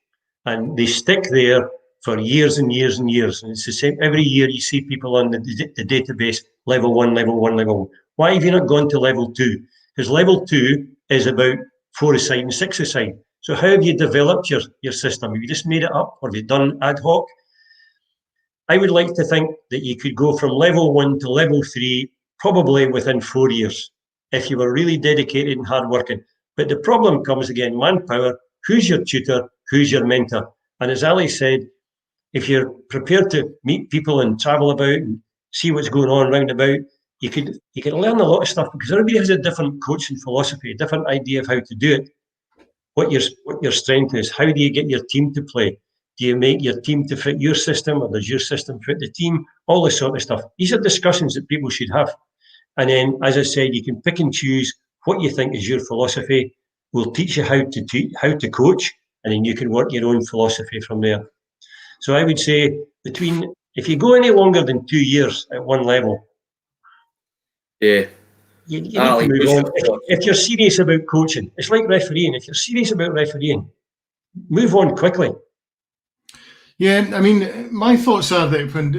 And they stick there for years and years and years. And it's the same. Every year you see people on the database, level 1, level 1, level 1. Why have you not gone to level 2? Because level 2 is about 4-a-side and 6-a-side. So how have you developed your system? Have you just made it up, or have you done ad hoc? I would like to think that you could go from level 1 to level 3 probably within 4 years if you were really dedicated and hardworking. But the problem comes again, manpower. Who's your tutor? Who's your mentor? And as Ali said, if you're prepared to meet people and travel about and see what's going on round about, you can learn a lot of stuff, because everybody has a different coaching philosophy, a different idea of how to do it. What your strength is. How do you get your team to play? Do you make your team to fit your system, or does your system fit the team? All this sort of stuff. These are discussions that people should have. And then, as I said, you can pick and choose what you think is your philosophy. We'll teach you how to coach, and then you can work your own philosophy from there. So I would say if you go any longer than 2 years at one level, you need to move on. If you're serious about coaching, it's like refereeing. If you're serious about refereeing, move on quickly. Yeah, I mean, my thoughts are that when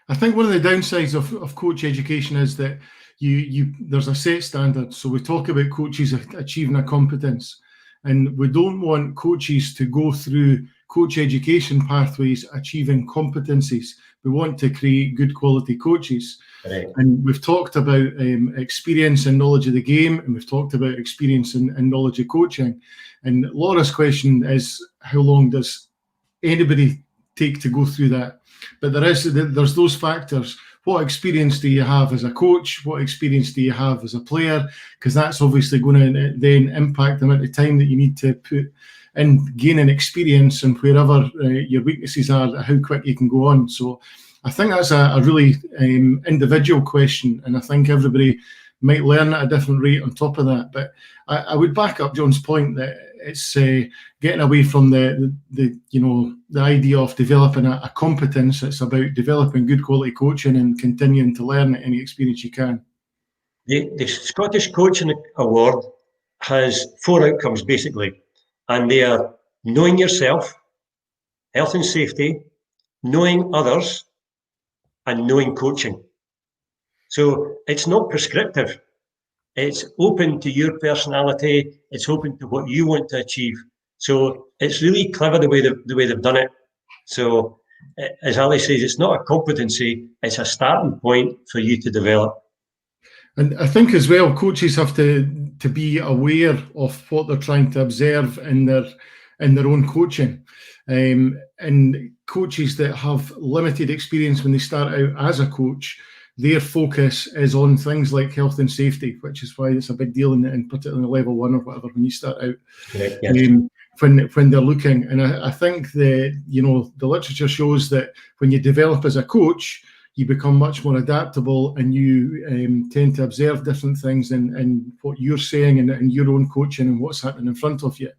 I think one of the downsides of coach education is that there's a set standard. So we talk about coaches achieving a competence, and we don't want coaches to go through coach education pathways achieving competencies. We want to create good quality coaches. Right. And we've talked about experience and knowledge of the game, and we've talked about experience and knowledge of coaching. And Laura's question is, how long does anybody take to go through that? But there's those factors. What experience do you have as a coach? What experience do you have as a player? Because that's obviously going to then impact the amount of time that you need to put in gaining experience, and wherever your weaknesses are, how quick you can go on. So I think that's a really individual question, and I think everybody might learn at a different rate on top of that. But I would back up John's point that it's getting away from the idea of developing a competence. It's about developing good quality coaching and continuing to learn at any experience you can. The Scottish Coaching Award has 4 outcomes basically, and they are knowing yourself, health and safety, knowing others, and knowing coaching. So it's not prescriptive. It's open to your personality. It's open to what you want to achieve. So it's really clever the way they've done it. So as Ali says, it's not a competency. It's a starting point for you to develop. And I think as well, coaches have to be aware of what they're trying to observe in their own coaching. And coaches that have limited experience when they start out as a coach, their focus is on things like health and safety, which is why it's a big deal in particularly level 1 or whatever when you start out. Yes. When they're looking, and I think the literature shows that when you develop as a coach, you become much more adaptable, and you tend to observe different things in what you're saying and your own coaching and what's happening in front of you.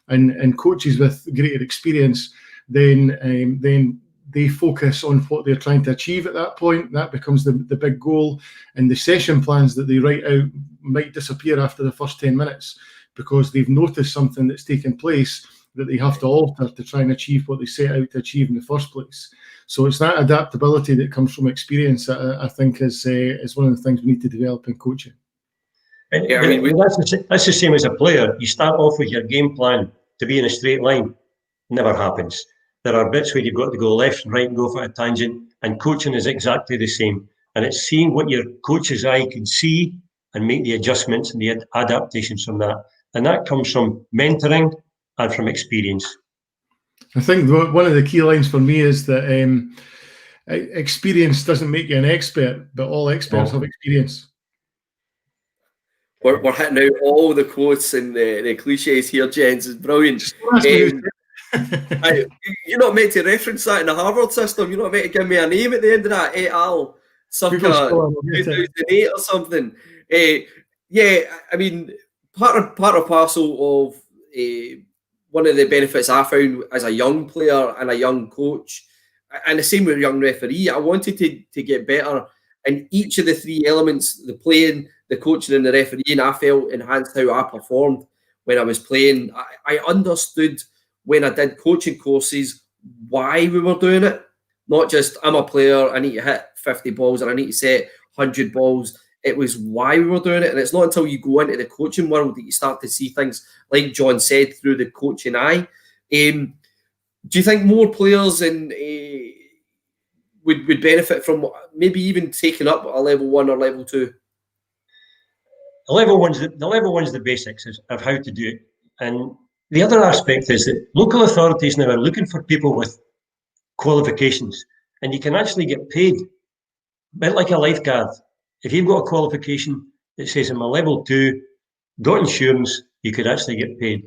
And coaches with greater experience, then they focus on what they're trying to achieve at that point. That becomes the big goal. And the session plans that they write out might disappear after the first 10 minutes because they've noticed something that's taken place that they have to alter to try and achieve what they set out to achieve in the first place. So it's that adaptability that comes from experience that I think is one of the things we need to develop in coaching. Yeah, I mean, that's the same as a player. You start off with your game plan to be in a straight line. Never happens. There are bits where you've got to go left and right and go for a tangent, and coaching is exactly the same. And it's seeing what your coach's eye can see and make the adjustments and the adaptations from that. And that comes from mentoring and from experience. I think one of the key lines for me is that experience doesn't make you an expert, but all experts have experience. We're hitting out all the quotes and the cliches here, gents. It's brilliant. You're not meant to reference that in the Harvard system. You're not meant to give me a name at the end of that. Et al. Circa 2008 or something. Yeah, I mean, part of parcel of one of the benefits I found as a young player and a young coach, and the same with a young referee, I wanted to get better in each of the three elements: the playing, the coaching, and the refereeing. I felt enhanced how I performed when I was playing. I understood when I did coaching courses why we were doing it. Not just, I'm a player, I need to hit 50 balls or I need to set 100 balls. It was why we were doing it. And it's not until you go into the coaching world that you start to see things, like John said, through the coaching eye. Do you think more players would benefit from maybe even taking up a level 1 or level 2? The level one's the basics of how to do it. And the other aspect is that local authorities now are looking for people with qualifications, and you can actually get paid, a bit like a lifeguard. If you've got a qualification that says I'm a level 2, got insurance, you could actually get paid.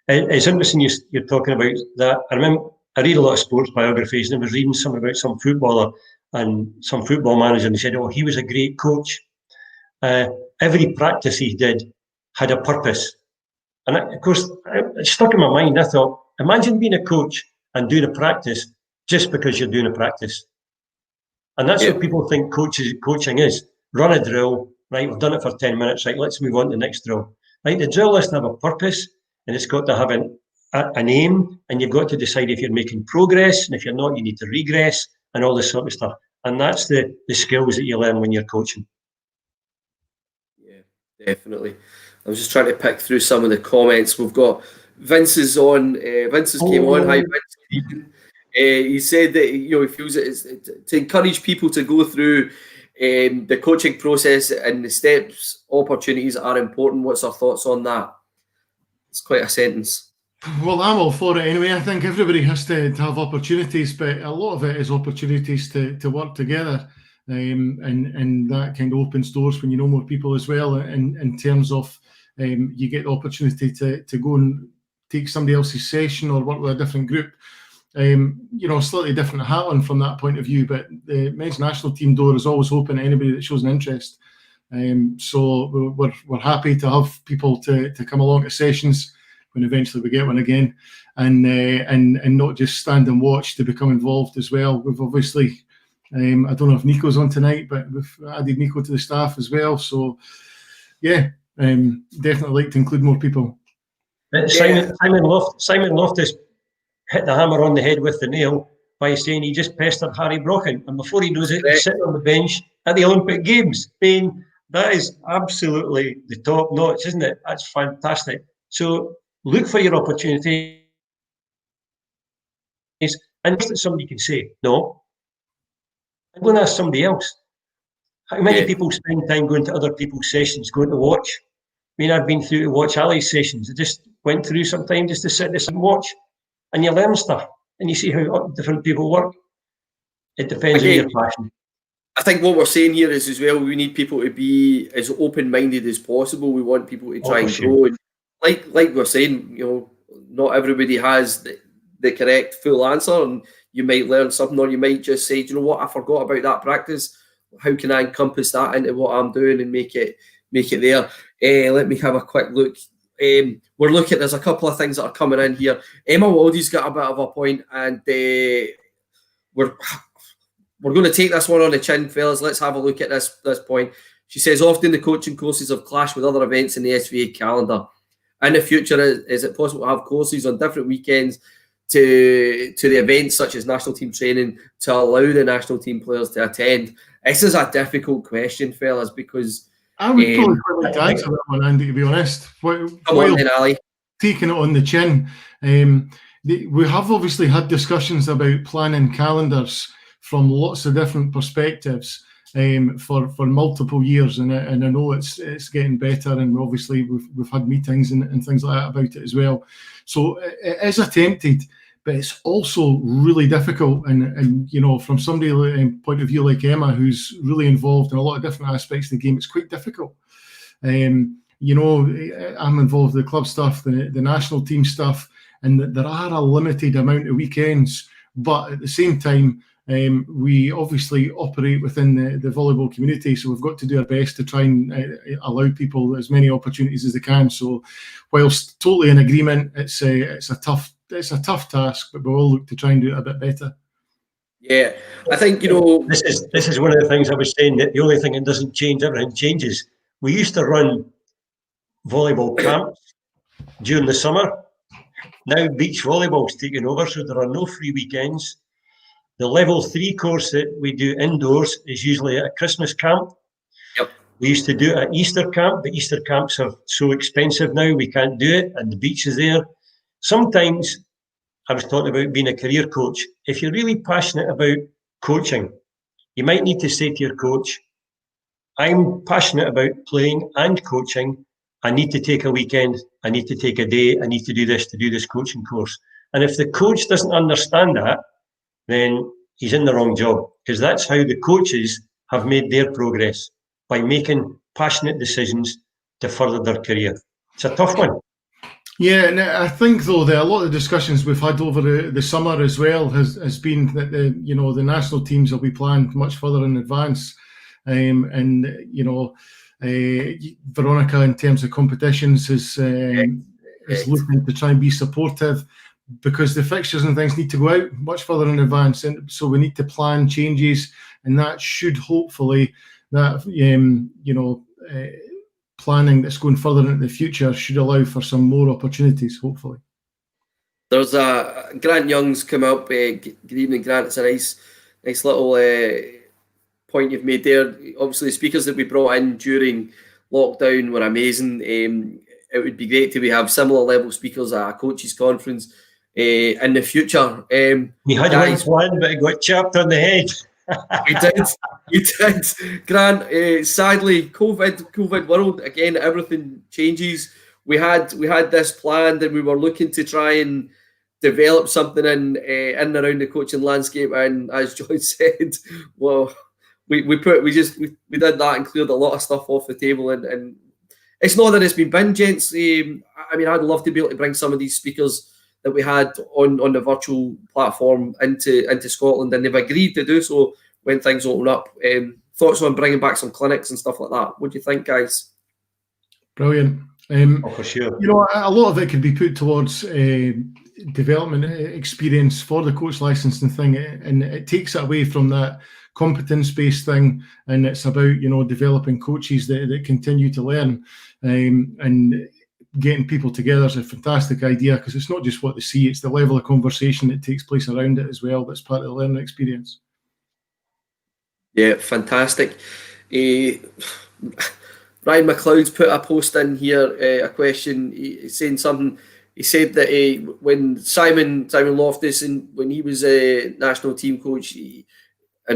It's interesting you're talking about that. I remember I read a lot of sports biographies, and I was reading something about some footballer and some football manager, and they said, oh, he was a great coach. Every practice he did had a purpose. And of course, it stuck in my mind. I thought, imagine being a coach and doing a practice just because you're doing a practice. And that's what people think coaching is. Run a drill, right? We've done it for 10 minutes, right? Let's move on to the next drill. Right? The drill has to have a purpose, and it's got to have an aim, and you've got to decide if you're making progress, and if you're not, you need to regress, and all this sort of stuff. And that's the skills that you learn when you're coaching. Yeah, definitely. I was just trying to pick through some of the comments. We've got Vince's on. Vince's came on. Hi, Vince. He said that he feels it is to encourage people to go through the coaching process, and the steps, opportunities are important. What's our thoughts on that? It's quite a sentence. Well, I'm all for it anyway. I think everybody has to have opportunities, but a lot of it is opportunities to work together. And that kind of opens doors when you know more people as well, in terms of you get the opportunity to go and take somebody else's session or work with a different group. Slightly different hat on from that point of view, but the men's national team door is always open to anybody that shows an interest. So we're happy to have people to come along to sessions when eventually we get one again, and not just stand and watch, to become involved as well. We've obviously, I don't know if Nico's on tonight, but we've added Nico to the staff as well. So yeah, definitely like to include more people. Simon Loftus hit the hammer on the head with the nail by saying he just pestered Harry Brocken, and before he knows it, he's sitting on the bench at the Olympic Games. I mean, that is absolutely the top notch, isn't it? That's fantastic. So look for your opportunities, and somebody can say no. I'm going to ask somebody else. How many people spend time going to other people's sessions, going to watch? I mean, I've been through to watch Ali's sessions. I just went through some time just to sit there and watch, and you learn stuff, and you see how different people work. It depends on your passion. I think what we're saying here is as well, we need people to be as open-minded as possible. We want people to try and grow. And like we're saying, not everybody has the correct full answer, and you might learn something, or you might just say, do you know what, I forgot about that practice. How can I encompass that into what I'm doing and make it there? Let me have a quick look. We're looking, there's a couple of things that are coming in here. Emma Waldy's got a bit of a point, and we're going to take this one on the chin, fellas. Let's have a look at this point. She says, often the coaching courses have clashed with other events in the SVA calendar. In the future, is it possible to have courses on different weekends to the events such as national team training to allow the national team players to attend? This is a difficult question, fellas, because I would probably quite like to answer that one, Andy, to be honest. Come on then, Ali. Taking it on the chin. We have obviously had discussions about planning calendars from lots of different perspectives. for multiple years, and I know it's getting better, and obviously we've had meetings and things like that about it as well. So it is attempted, but it's also really difficult. And you know, from somebody point of view like Emma, who's really involved in a lot of different aspects of the game, it's quite difficult. You know, I'm involved in the club stuff, the national team stuff, and there are a limited amount of weekends. But at the same time, we obviously operate within the volleyball community, so we've got to do our best to try and allow people as many opportunities as they can. So, whilst totally in agreement, it's a tough task, but we'll look to try and do it a bit better. Yeah, I think, you know, this is one of the things I was saying, that the only thing that doesn't change, everything changes. We used to run volleyball camps during the summer. Now beach volleyball's taken over, so there are no free weekends. The level 3 course that we do indoors is usually at a Christmas camp. Yep. We used to do it at Easter camp, but Easter camps are so expensive now, we can't do it, and the beach is there. Sometimes, I was talking about being a career coach. If you're really passionate about coaching, you might need to say to your coach, I'm passionate about playing and coaching. I need to take a weekend. I need to take a day. I need to do this coaching course. And if the coach doesn't understand that, then he's in the wrong job, because that's how the coaches have made their progress, by making passionate decisions to further their career. It's a tough one. Yeah, and I think though that a lot of the discussions we've had over the summer as well has been that the national teams will be planned much further in advance, and you know, Veronica in terms of competitions is looking to try and be supportive, because the fixtures and things need to go out much further in advance, and so we need to plan changes, and that should hopefully planning that's going further into the future should allow for some more opportunities, hopefully. There's a Grant Young's come up. Good evening, Grant. It's a nice little point you've made there. Obviously, the speakers that we brought in during lockdown were amazing. It would be great to have similar level speakers at a coaches conference in the future. We had one planned, but it got chopped on the head. You did, Grant. Sadly, COVID world again. Everything changes. We had this planned, and we were looking to try and develop something in and around the coaching landscape. And as John said, well, we did that and cleared a lot of stuff off the table. And it's not that it's been bin, gents. I mean, I'd love to be able to bring some of these speakers that we had on the virtual platform into Scotland, and they've agreed to do so when things open up. Thoughts on bringing back some clinics and stuff like that? What do you think, guys? Brilliant. For sure. You know, a lot of it could be put towards development experience for the coach licensing thing, and it takes it away from that competence-based thing, and it's about, you know, developing coaches that continue to learn, and getting people together is a fantastic idea, because it's not just what they see, it's the level of conversation that takes place around it as well that's part of the learning experience. Yeah, fantastic. Ryan McLeod's put a post in here, a question, saying something. He said that when Simon Loftus, when he was a national team coach, in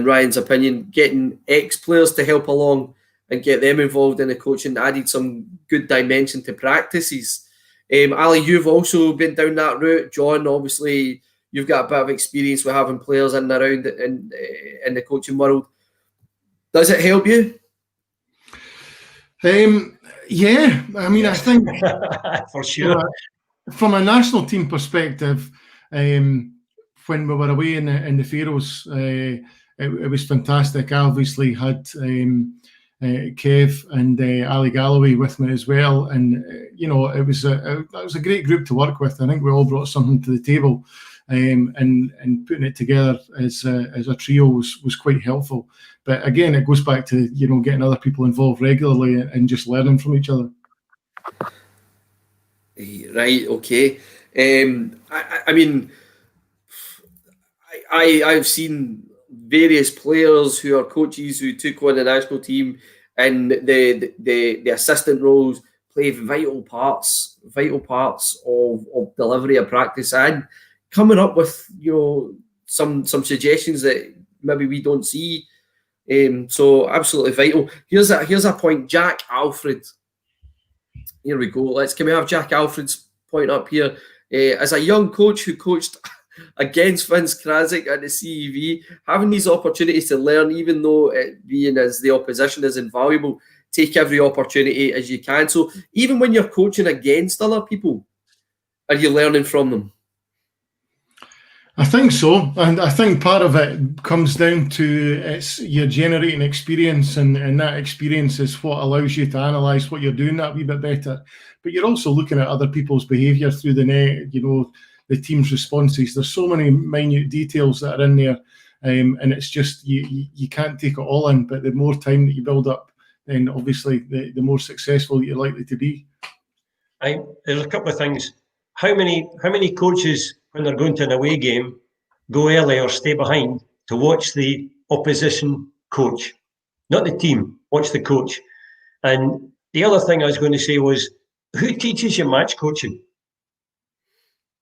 Ryan's opinion, getting ex-players to help along and get them involved in the coaching added some good dimension to practices. Ali, you've also been down that route. John, obviously, you've got a bit of experience with having players in and around in the coaching world. Does it help you? Yeah, I mean, I think for sure. From a national team perspective, when we were away in the Faroes, it was fantastic. I obviously had Kev and Ali Galloway with me as well, and you know, it was a great group to work with. I think we all brought something to the table, and putting it together as a trio was quite helpful. But again, it goes back to, you know, getting other people involved regularly and just learning from each other. Right. Okay. I mean, I've seen various players who are coaches who took on the national team, and the assistant roles play vital parts of delivery of practice, and coming up with, you know, some suggestions that maybe we don't see So absolutely vital. Here's a point. Jack Alfred. Here we go. Can we have Jack Alfred's point up here? As a young coach who coached against Vince Krasic at the CEV, having these opportunities to learn, even though it being as the opposition is invaluable, take every opportunity as you can. So even when you're coaching against other people, are you learning from them? I think so, and I think part of it comes down to you're generating experience, and that experience is what allows you to analyse what you're doing that wee bit better. But you're also looking at other people's behaviour through the net, the team's responses. There's so many minute details that are in there, and it's just you can't take it all in. But the more time that you build up, then obviously the more successful you're likely to be. There's a couple of things. How many coaches, when they're going to an away game, go early or stay behind to watch the opposition coach? Not the team, watch the coach. And the other thing I was going to say was, who teaches you match coaching?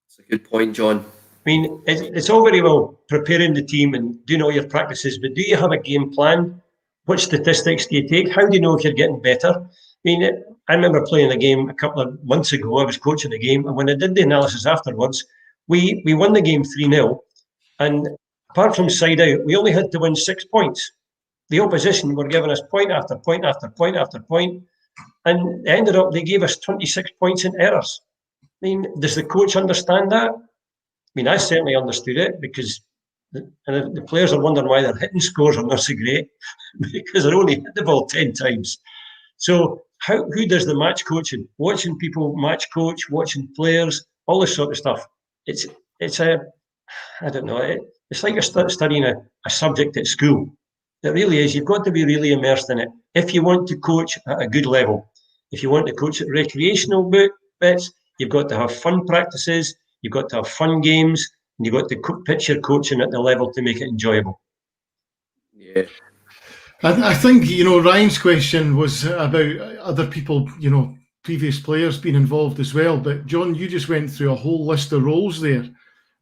That's a good point, John. I mean, it's all very well preparing the team and doing all your practices, but do you have a game plan? What statistics do you take? How do you know if you're getting better? I mean, I remember playing a game a couple of months ago. I was coaching a game, and when I did the analysis afterwards, we won the game 3-0. And apart from side out, we only had to win 6 points. The opposition were giving us point after point after point after point. And it ended up, they gave us 26 points in errors. I mean, does the coach understand that? I mean, I certainly understood it, because the players are wondering why their hitting scores are not so great, because they're only hit the ball 10 times. So who does the match coaching? Watching people match coach, watching players, all this sort of stuff. It's I don't know. It's like you're studying a subject at school. It really is. You've got to be really immersed in it if you want to coach at a good level. If you want to coach at recreational bits, you've got to have fun practices. You've got to have fun games, and you've got to pitch your coaching at the level to make it enjoyable. Yeah. I think, Ryan's question was about other people, previous players being involved as well. But John, you just went through a whole list of roles there.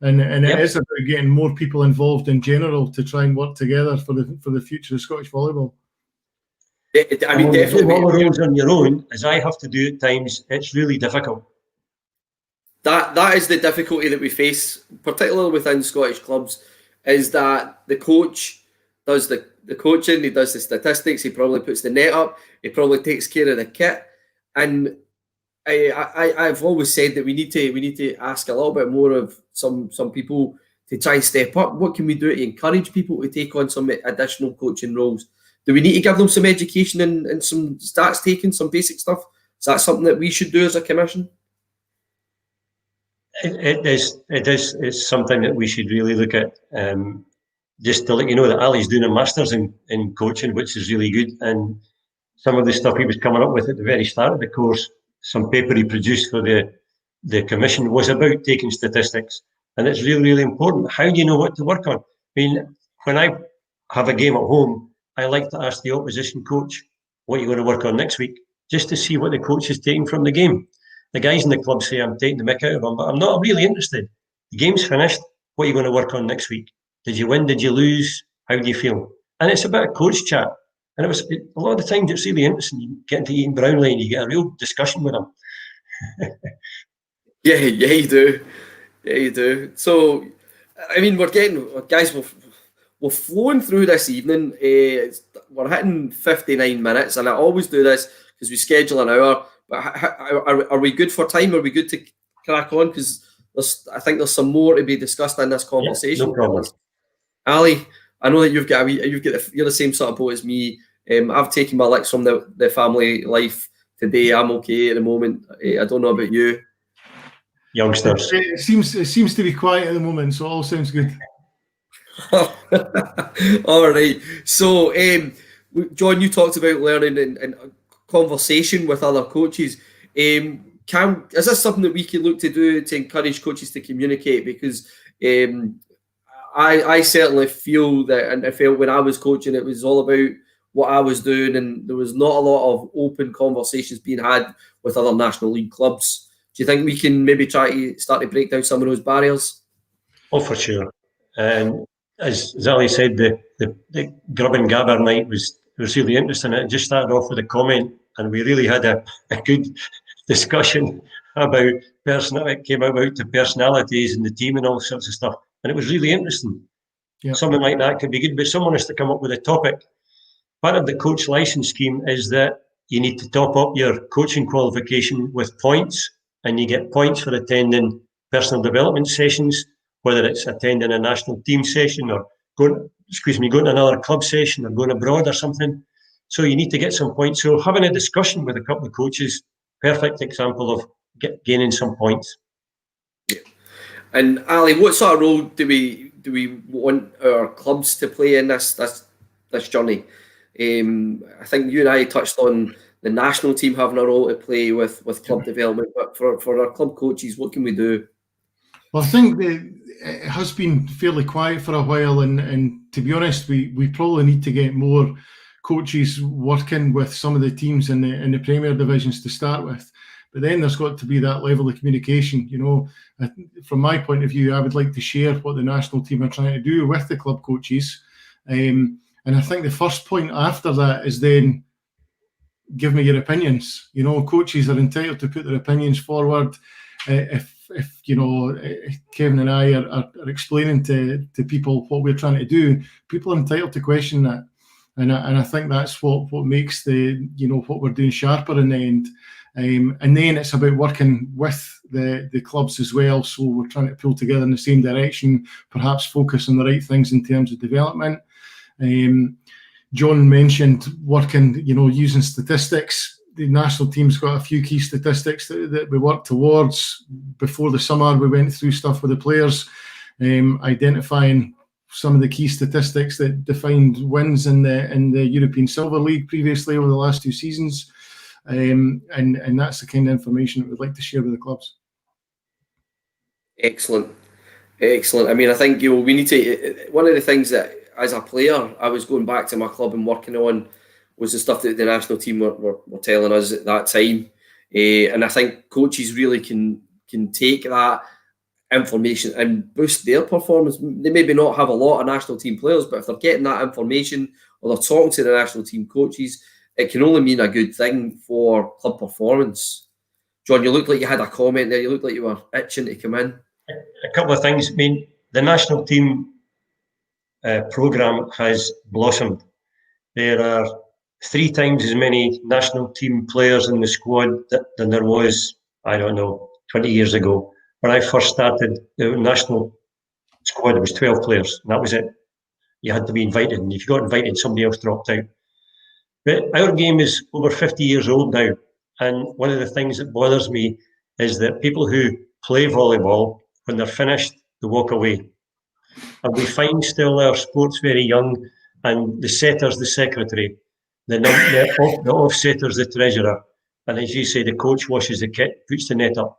And it is about getting more people involved in general to try and work together for the future of Scottish volleyball. I mean, definitely. All the roles on your own, as I have to do at times, it's really difficult. That is the difficulty that we face, particularly within Scottish clubs, is that the coach does the coaching, he does the statistics, he probably puts the net up, he probably takes care of the kit, and I've always said that we need to ask a little bit more of some people to try and step up. What can we do to encourage people to take on some additional coaching roles? Do we need to give them some education and some stats taking, some basic stuff? Is that something that we should do as a commission? It is. It's something that we should really look at. Just to let you know that Ali's doing a master's in coaching, which is really good. And some of the stuff he was coming up with at the very start of the course, some paper he produced for the commission, was about taking statistics. And it's really, really important. How do you know what to work on? I mean, when I have a game at home, I like to ask the opposition coach, what are you going to work on next week? Just to see what the coach is taking from the game. The guys in the club say I'm taking the mick out of them, but I'm not really interested. The game's finished. What are you going to work on next week? Did you win? Did you lose? How do you feel? And it's a bit of coach chat. And a lot of the times it's really interesting. You get into Ian Brownlee and you get a real discussion with him. Yeah, you do. Yeah, you do. So, I mean, we're flowing through this evening. We're hitting 59 minutes, and I always do this because we schedule an hour. But are we good for time? Are we good to crack on? Because I think there's some more to be discussed in this conversation. No problem. Ali, I know that you're the same sort of boat as me. I've taken my licks from the family life today. I'm okay at the moment. I don't know about you. Youngsters. It seems to be quiet at the moment, so all sounds good. All right. So, John, you talked about learning and conversation with other coaches. Is this something that we can look to do to encourage coaches to communicate? Because I certainly feel that, and I felt when I was coaching, it was all about what I was doing, and there was not a lot of open conversations being had with other National League clubs. Do you think we can maybe try to start to break down some of those barriers? Oh, for sure. And as Ali said, the grub and gabber night was really interesting. It just started off with a comment, and we really had a good discussion about it came about to personalities in the team and all sorts of stuff, and it was really interesting. Yeah. Something like that could be good, but someone has to come up with a topic. Part of the coach license scheme is that you need to top up your coaching qualification with points, and you get points for attending personal development sessions, whether it's attending a national team session or going to another club session or going abroad or something. So you need to get some points. So having a discussion with a couple of coaches, perfect example of gaining some points. Yeah. And Ali, what sort of role do we want our clubs to play in this journey? I think you and I touched on the national team having a role to play with club development, but for our club coaches, what can we do? Well, I think it has been fairly quiet for a while, and to be honest, we probably need to get more coaches working with some of the teams in the Premier divisions to start with. But then there's got to be that level of communication. You know, from my point of view, I would like to share what the national team are trying to do with the club coaches. And I think the first point after that is then give me your opinions. You know, coaches are entitled to put their opinions forward. If you know, Kevin and I are explaining to people what we're trying to do, people are entitled to question that. And I think that's what makes what we're doing sharper in the end. And then it's about working with the clubs as well. So we're trying to pull together in the same direction, perhaps focus on the right things in terms of development. John mentioned working, using statistics. The national team's got a few key statistics that we work towards. Before the summer, we went through stuff with the players, identifying some of the key statistics that defined wins in the European Silver League previously over the last 2 seasons. And that's the kind of information that we'd like to share with the clubs. Excellent. I mean, I think we need to. One of the things that, as a player, I was going back to my club and working on was the stuff that the national team were telling us at that time. And I think coaches really can take that information and boost their performance. They maybe not have a lot of national team players, but if they're getting that information or they're talking to the national team coaches, it can only mean a good thing for club performance. John, you looked like you had a comment there. You looked like you were itching to come in. A couple of things. I mean, the national team programme has blossomed. There are 3 times as many national team players in the squad than there was, 20 years ago. When I first started, the national squad, there was 12 players, and that was it. You had to be invited, and if you got invited, somebody else dropped out. But our game is over 50 years old now, and one of the things that bothers me is that people who play volleyball, when they're finished, they walk away. And we find still our sports very young, and the setter's the secretary, the off-setter's the treasurer, and as you say, the coach washes the kit, puts the net up.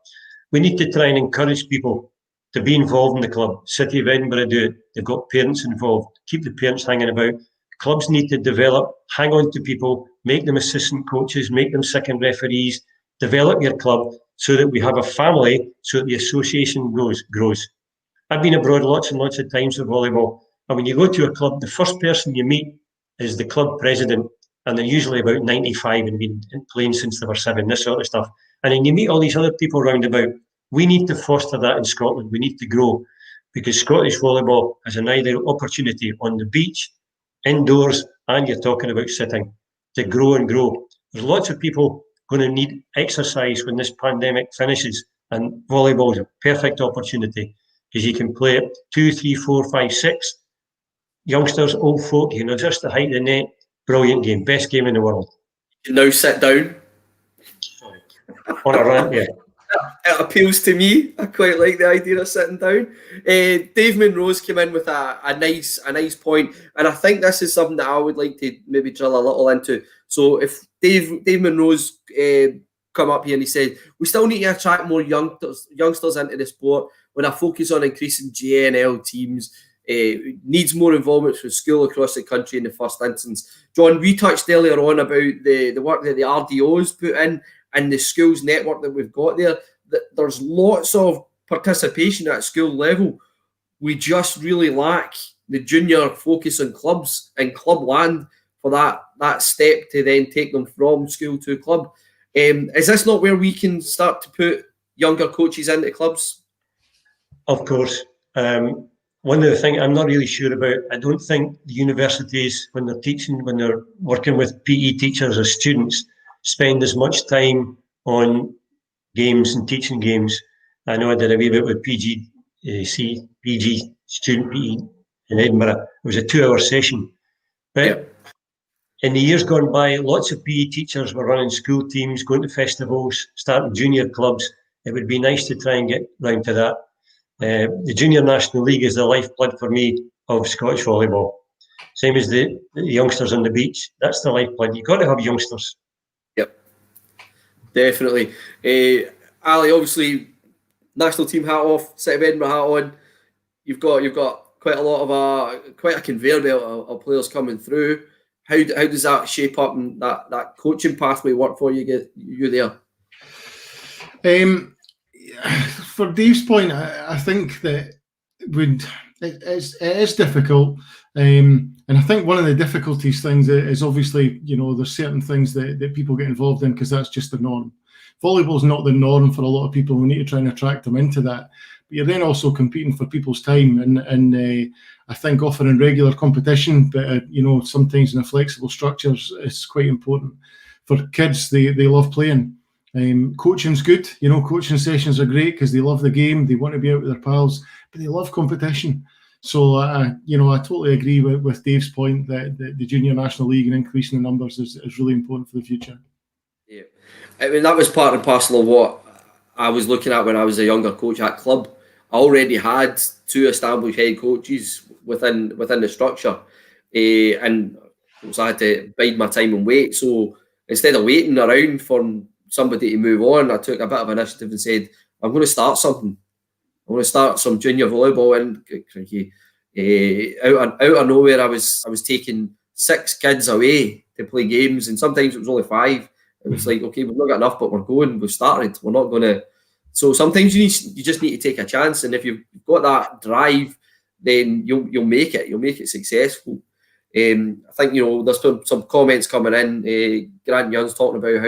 We need to try and encourage people to be involved in the club. City of Edinburgh do it. They've got parents involved. Keep the parents hanging about. Clubs need to develop, hang on to people, make them assistant coaches, make them second referees, develop your club so that we have a family, so that the association grows. I've been abroad lots and lots of times with volleyball, and when you go to a club, the first person you meet is the club president, and they're usually about 95 and been playing since they were 7, this sort of stuff. And then you meet all these other people round about. We need to foster that in Scotland. We need to grow, because Scottish volleyball has an ideal opportunity on the beach, indoors, and you're talking about sitting, to grow and grow. There's lots of people going to need exercise when this pandemic finishes, and volleyball is a perfect opportunity, because you can play it 2, 3, 4, 5, 6. Youngsters, old folk, just the height of the net. Brilliant game, best game in the world. You now sit down. On a rant, yeah. It appeals to me. I quite like the idea of sitting down. Dave Monroe's come in with a nice point, and I think this is something that I would like to maybe drill a little into. So if Dave Monroe's come up here and he said, we still need to attract more youngsters into the sport with a focus on increasing JNL teams. Needs more involvement from school across the country in the first instance. John, we touched earlier on about the work that the RDOs put in and the schools network that we've got there. There's lots of participation at school level. We just really lack the junior focus on clubs and clubland for that step to then take them from school to club. Is this not where we can start to put younger coaches into clubs? Of course. One of the things I'm not really sure about, I don't think the universities, when they're working with PE teachers or students, spend as much time on games and teaching games. I know I did a wee bit with PG student PE in Edinburgh. It was a 2-hour session. But in the years gone by, lots of PE teachers were running school teams, going to festivals, starting junior clubs. It would be nice to try and get round to that. The Junior National League is the lifeblood for me of Scottish volleyball. Same as the youngsters on the beach. That's the lifeblood. You've got to have youngsters. Yep, definitely. Ali, obviously, national team hat off, City of Edinburgh hat on. You've got quite a lot of quite a conveyor belt of players coming through. How does that shape up and that coaching pathway work for you there? For Dave's point, I think that it is difficult, and I think one of the difficulties things is obviously, there's certain things that people get involved in because that's just the norm. Volleyball's not the norm for a lot of people. We need to try and attract them into that. But you're then also competing for people's time, and I think offering regular competition, but sometimes in a flexible structure is quite important. For kids, they love playing. Coaching's good. Coaching sessions are great because they love the game. They want to be out with their pals, but they love competition. So, I totally agree with Dave's point that the Junior National League and increasing the numbers is really important for the future. Yeah, I mean, that was part and parcel of what I was looking at when I was a younger coach at club. I already had 2 established head coaches within the structure, and so I had to bide my time and wait. So instead of waiting around for somebody to move on, I took a bit of initiative and said, I'm going to start something. I want to start some junior volleyball, and out of nowhere, I was taking 6 kids away to play games, and sometimes it was only 5. It was like, okay, we've not got enough, but we're going. We've started. We're not going to. So sometimes you just need to take a chance, and if you've got that drive, then you'll make it. You'll make it successful. I think there's been some comments coming in. Grant Young's talking about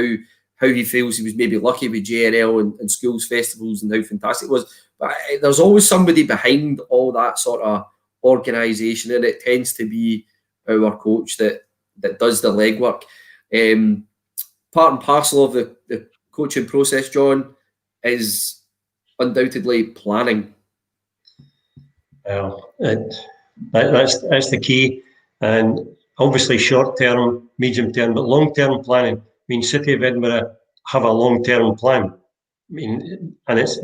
how he feels he was maybe lucky with JNL and schools festivals and how fantastic it was. But there's always somebody behind all that sort of organisation, and it tends to be our coach that does the legwork. Part and parcel of the coaching process, John, is undoubtedly planning. Well, that's the key, and obviously short term, medium term, but long term planning. I mean, City of Edinburgh have a long term plan. I mean, and it's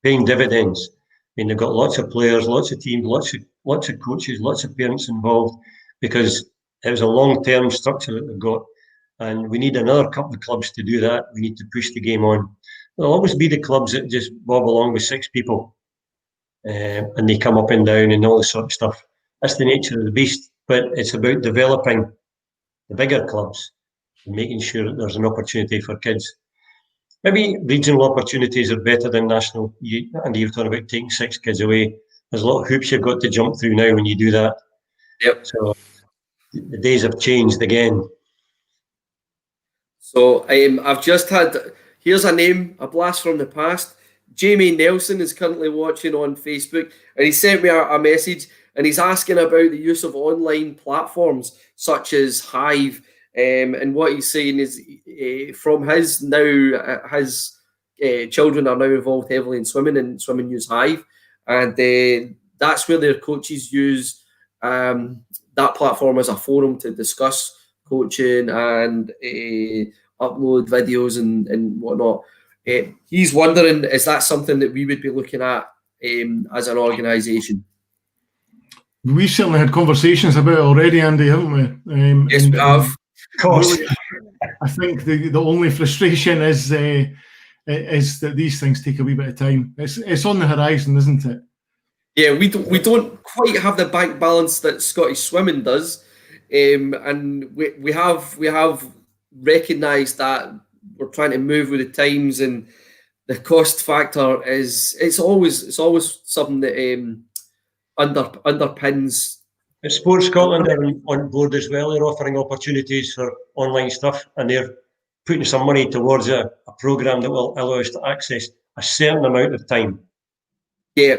paying dividends. I mean, they've got lots of players, lots of teams, lots of coaches, lots of parents involved, because it was a long term structure that they've got. And we need another couple of clubs to do that. We need to push the game on. There'll always be the clubs that just bob along with 6 people, and they come up and down and all this sort of stuff. That's the nature of the beast. But it's about developing the bigger clubs and making sure that there's an opportunity for kids. Maybe regional opportunities are better than national. And you're talking about taking 6 kids away. There's a lot of hoops you've got to jump through now when you do that. Yep. So the days have changed again. So I've just had, here's a name, a blast from the past. Jamie Nelson is currently watching on Facebook, and he sent me a message, and he's asking about the use of online platforms such as Hive. And what he's saying is from his children are now involved heavily in swimming, and swimming use Hive. And that's where their coaches use that platform as a forum to discuss coaching and upload videos and whatnot. He's wondering, is that something that we would be looking at as an organisation? We've certainly had conversations about it already, Andy, haven't we? Yes, we have. Of course. I think the only frustration is that these things take a wee bit of time. It's on the horizon, isn't it? Yeah, we don't quite have the bank balance that Scottish Swimming does, and we have recognised that we're trying to move with the times, and the cost factor is it's always something that underpins. Sports Scotland are on board as well. They're offering opportunities for online stuff, and they're putting some money towards a programme that will allow us to access a certain amount of time. Yeah,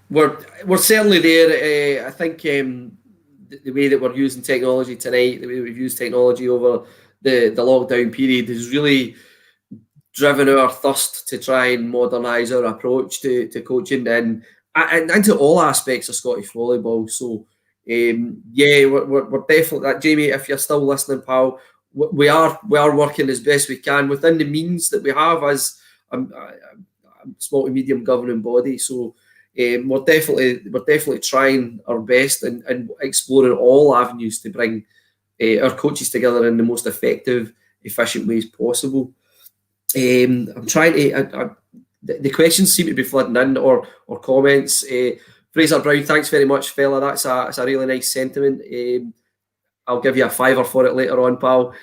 we're certainly there. I think the way that we're using technology tonight, the way we've used technology over the lockdown period, has really driven our thirst to try and modernise our approach to coaching and into all aspects of Scottish volleyball. So, we're definitely, Jamie, if you're still listening, pal, we are working as best we can within the means that we have as a small to medium governing body. So, we're definitely trying our best and exploring all avenues to bring our coaches together in the most effective, efficient ways possible. I'm trying to. The questions seem to be flooding in, or comments. Fraser Brown, thanks very much, fella. That's a really nice sentiment. I'll give you a $5 for it later on, pal.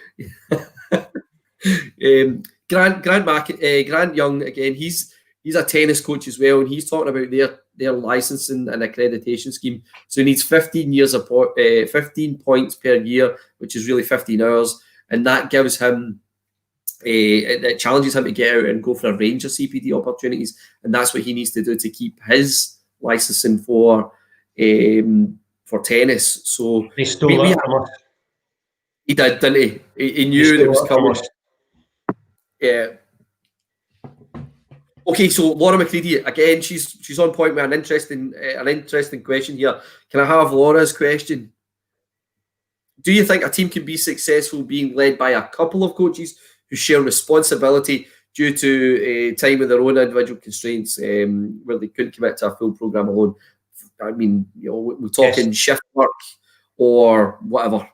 Grant Young again. He's a tennis coach as well, and he's talking about their licensing and accreditation scheme. So he needs 15 points per year, which is really 15 hours, and that gives him. It challenges him to get out and go for a range of CPD opportunities, and that's what he needs to do to keep his licensing for tennis. So he stole that from us. He did, didn't he? He knew that it was coming. Yeah. Okay, so Laura McCready again. She's on point with an interesting question here. Can I have Laura's question? Do you think a team can be successful being led by a couple of coaches who share responsibility due to time with their own individual constraints, where they couldn't commit to a full programme alone? I mean, we're talking shift work or whatever.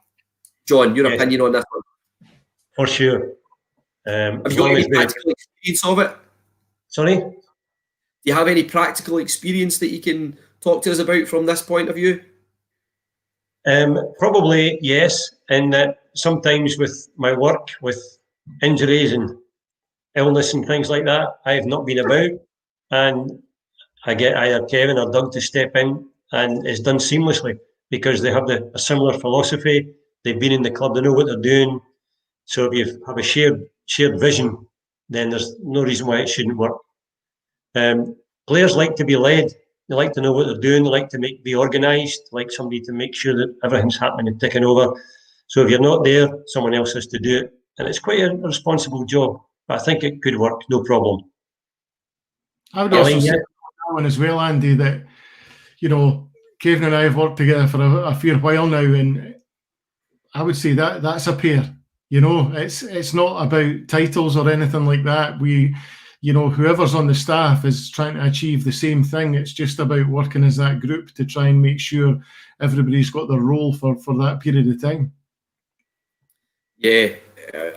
John, your opinion on this one? For sure. Have you got any practical experience of it? Sorry? Do you have any practical experience that you can talk to us about from this point of view? Probably yes, in that sometimes with my work, with injuries and illness and things like that, I have not been about, and I get either Kevin or Doug to step in, and it's done seamlessly because they have a similar philosophy. They've been in the club, they know what they're doing. So if you have a shared vision, then there's no reason why it shouldn't work. Players like to be led. They like to know what they're doing. They like to be organised, like somebody to make sure that everything's happening and ticking over. So if you're not there, someone else has to do it. And it's quite a responsible job. But I think it could work, no problem. I would also say that one as well, Andy, that, Kevin and I have worked together for a fair while now, and I would say that's a pair. It's not about titles or anything like that. Whoever's on the staff is trying to achieve the same thing. It's just about working as that group to try and make sure everybody's got their role for that period of time. Yeah,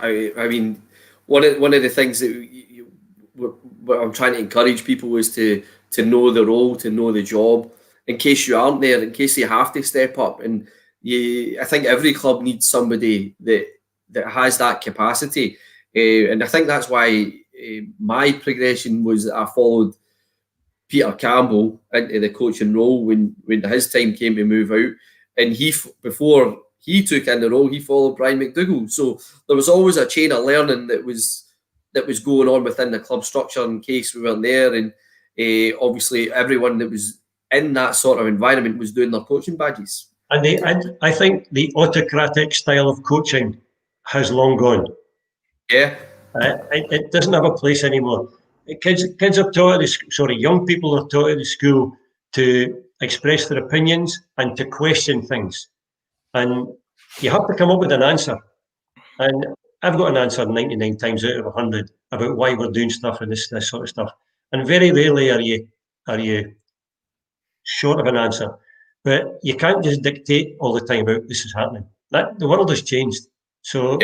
I mean, one of the things that what I'm trying to encourage people is to know the role, to know the job, in case you aren't there, in case you have to step up. And I think every club needs somebody that has that capacity, and I think that's why my progression was I followed Peter Campbell into the coaching role when his time came to move out, and before he took in the role, he followed Brian McDougall. So there was always a chain of learning that was going on within the club structure in case we weren't there, and obviously everyone that was in that sort of environment was doing their coaching badges. And I think the autocratic style of coaching has long gone. Yeah. It doesn't have a place anymore. Kids are taught young people are taught at the school to express their opinions and to question things. And you have to come up with an answer. And I've got an answer 99 times out of 100 about why we're doing stuff and this sort of stuff. And very rarely are you short of an answer. But you can't just dictate all the time about this is happening. The world has changed. So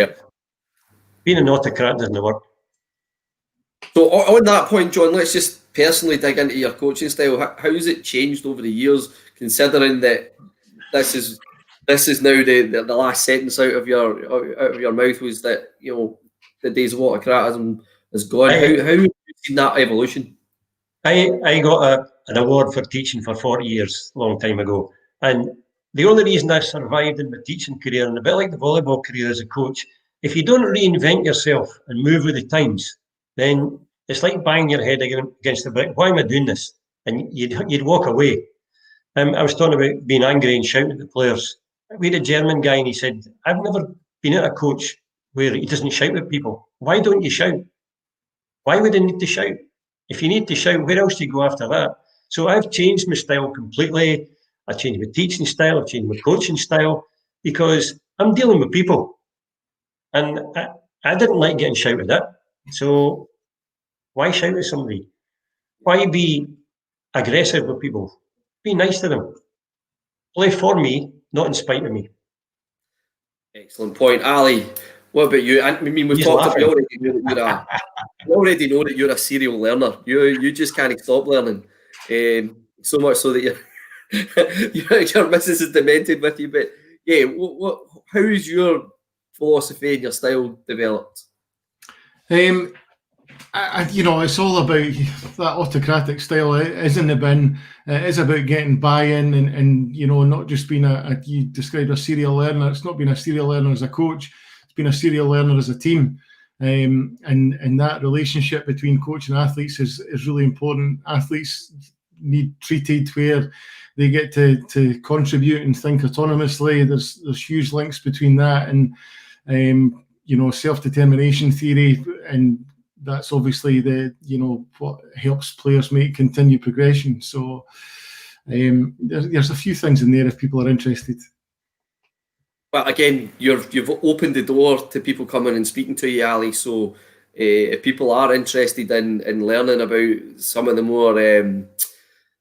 being an autocrat doesn't work. So on that point, John, let's just personally dig into your coaching style. How has it changed over the years, considering that this is now the last sentence out of your mouth was that the days of autocratism is gone. How have you seen that evolution? I got an award for teaching for 40 years, a long time ago. And the only reason I survived in my teaching career, and a bit like the volleyball career as a coach, if you don't reinvent yourself and move with the times, then it's like banging your head against the brick. Why am I doing this? And you'd walk away. I was talking about being angry and shouting at the players. We had a German guy and he said, I've never been at a coach where he doesn't shout at people. Why don't you shout? Why would I need to shout? If you need to shout, where else do you go after that? So I've changed my style completely. I've changed my teaching style. I've changed my coaching style because I'm dealing with people. And I didn't like getting shouted at. So why shout at somebody? Why be aggressive with people? Be nice to them. Play for me, not in spite of me. Excellent point. Ali, what about you? I mean, we've talked about we already know that you're a serial learner. You just can't stop learning. So much so that your missus is demented with you. But yeah, how is your philosophy and your style developed? It's all about that autocratic style. It is in the bin. It is about getting buy-in and not just being you described a serial learner. It's not being a serial learner as a coach. It's been a serial learner as a team. And that relationship between coach and athletes is really important. Athletes need treated where they get to contribute and think autonomously. There's huge links between that and self-determination theory, and that's obviously what helps players make continued progression. So there's a few things in there if people are interested. Well, again, you've opened the door to people coming and speaking to you, Ali. So if people are interested in learning about some of the more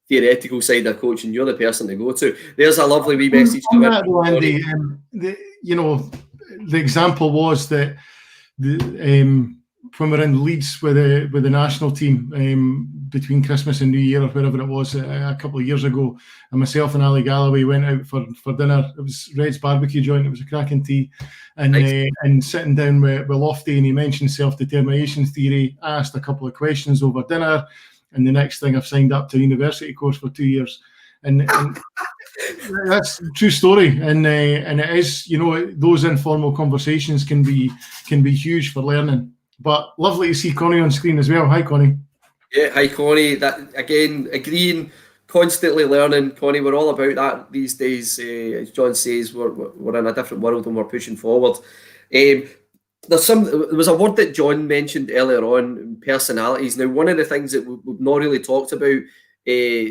theoretical side of coaching, you're the person to go to. There's a lovely wee message coming. Andy, the example was that when we're in Leeds with the national team between Christmas and New Year or wherever it was a couple of years ago, and myself and Ali Galloway went out for dinner. It was Red's barbecue joint. It was a cracking tea, and nice. And sitting down with Lofty, and he mentioned self-determination theory. I asked a couple of questions over dinner, and the next thing I've signed up to a university course for 2 years, and that's a true story. And it is, those informal conversations can be huge for learning. But lovely to see Connie on screen as well. Hi, Connie. Yeah, hi, Connie. That again, agreeing, constantly learning. Connie, we're all about that these days. As John says, we're in a different world and we're pushing forward. There was a word that John mentioned earlier on, personalities. Now, one of the things that we've not really talked about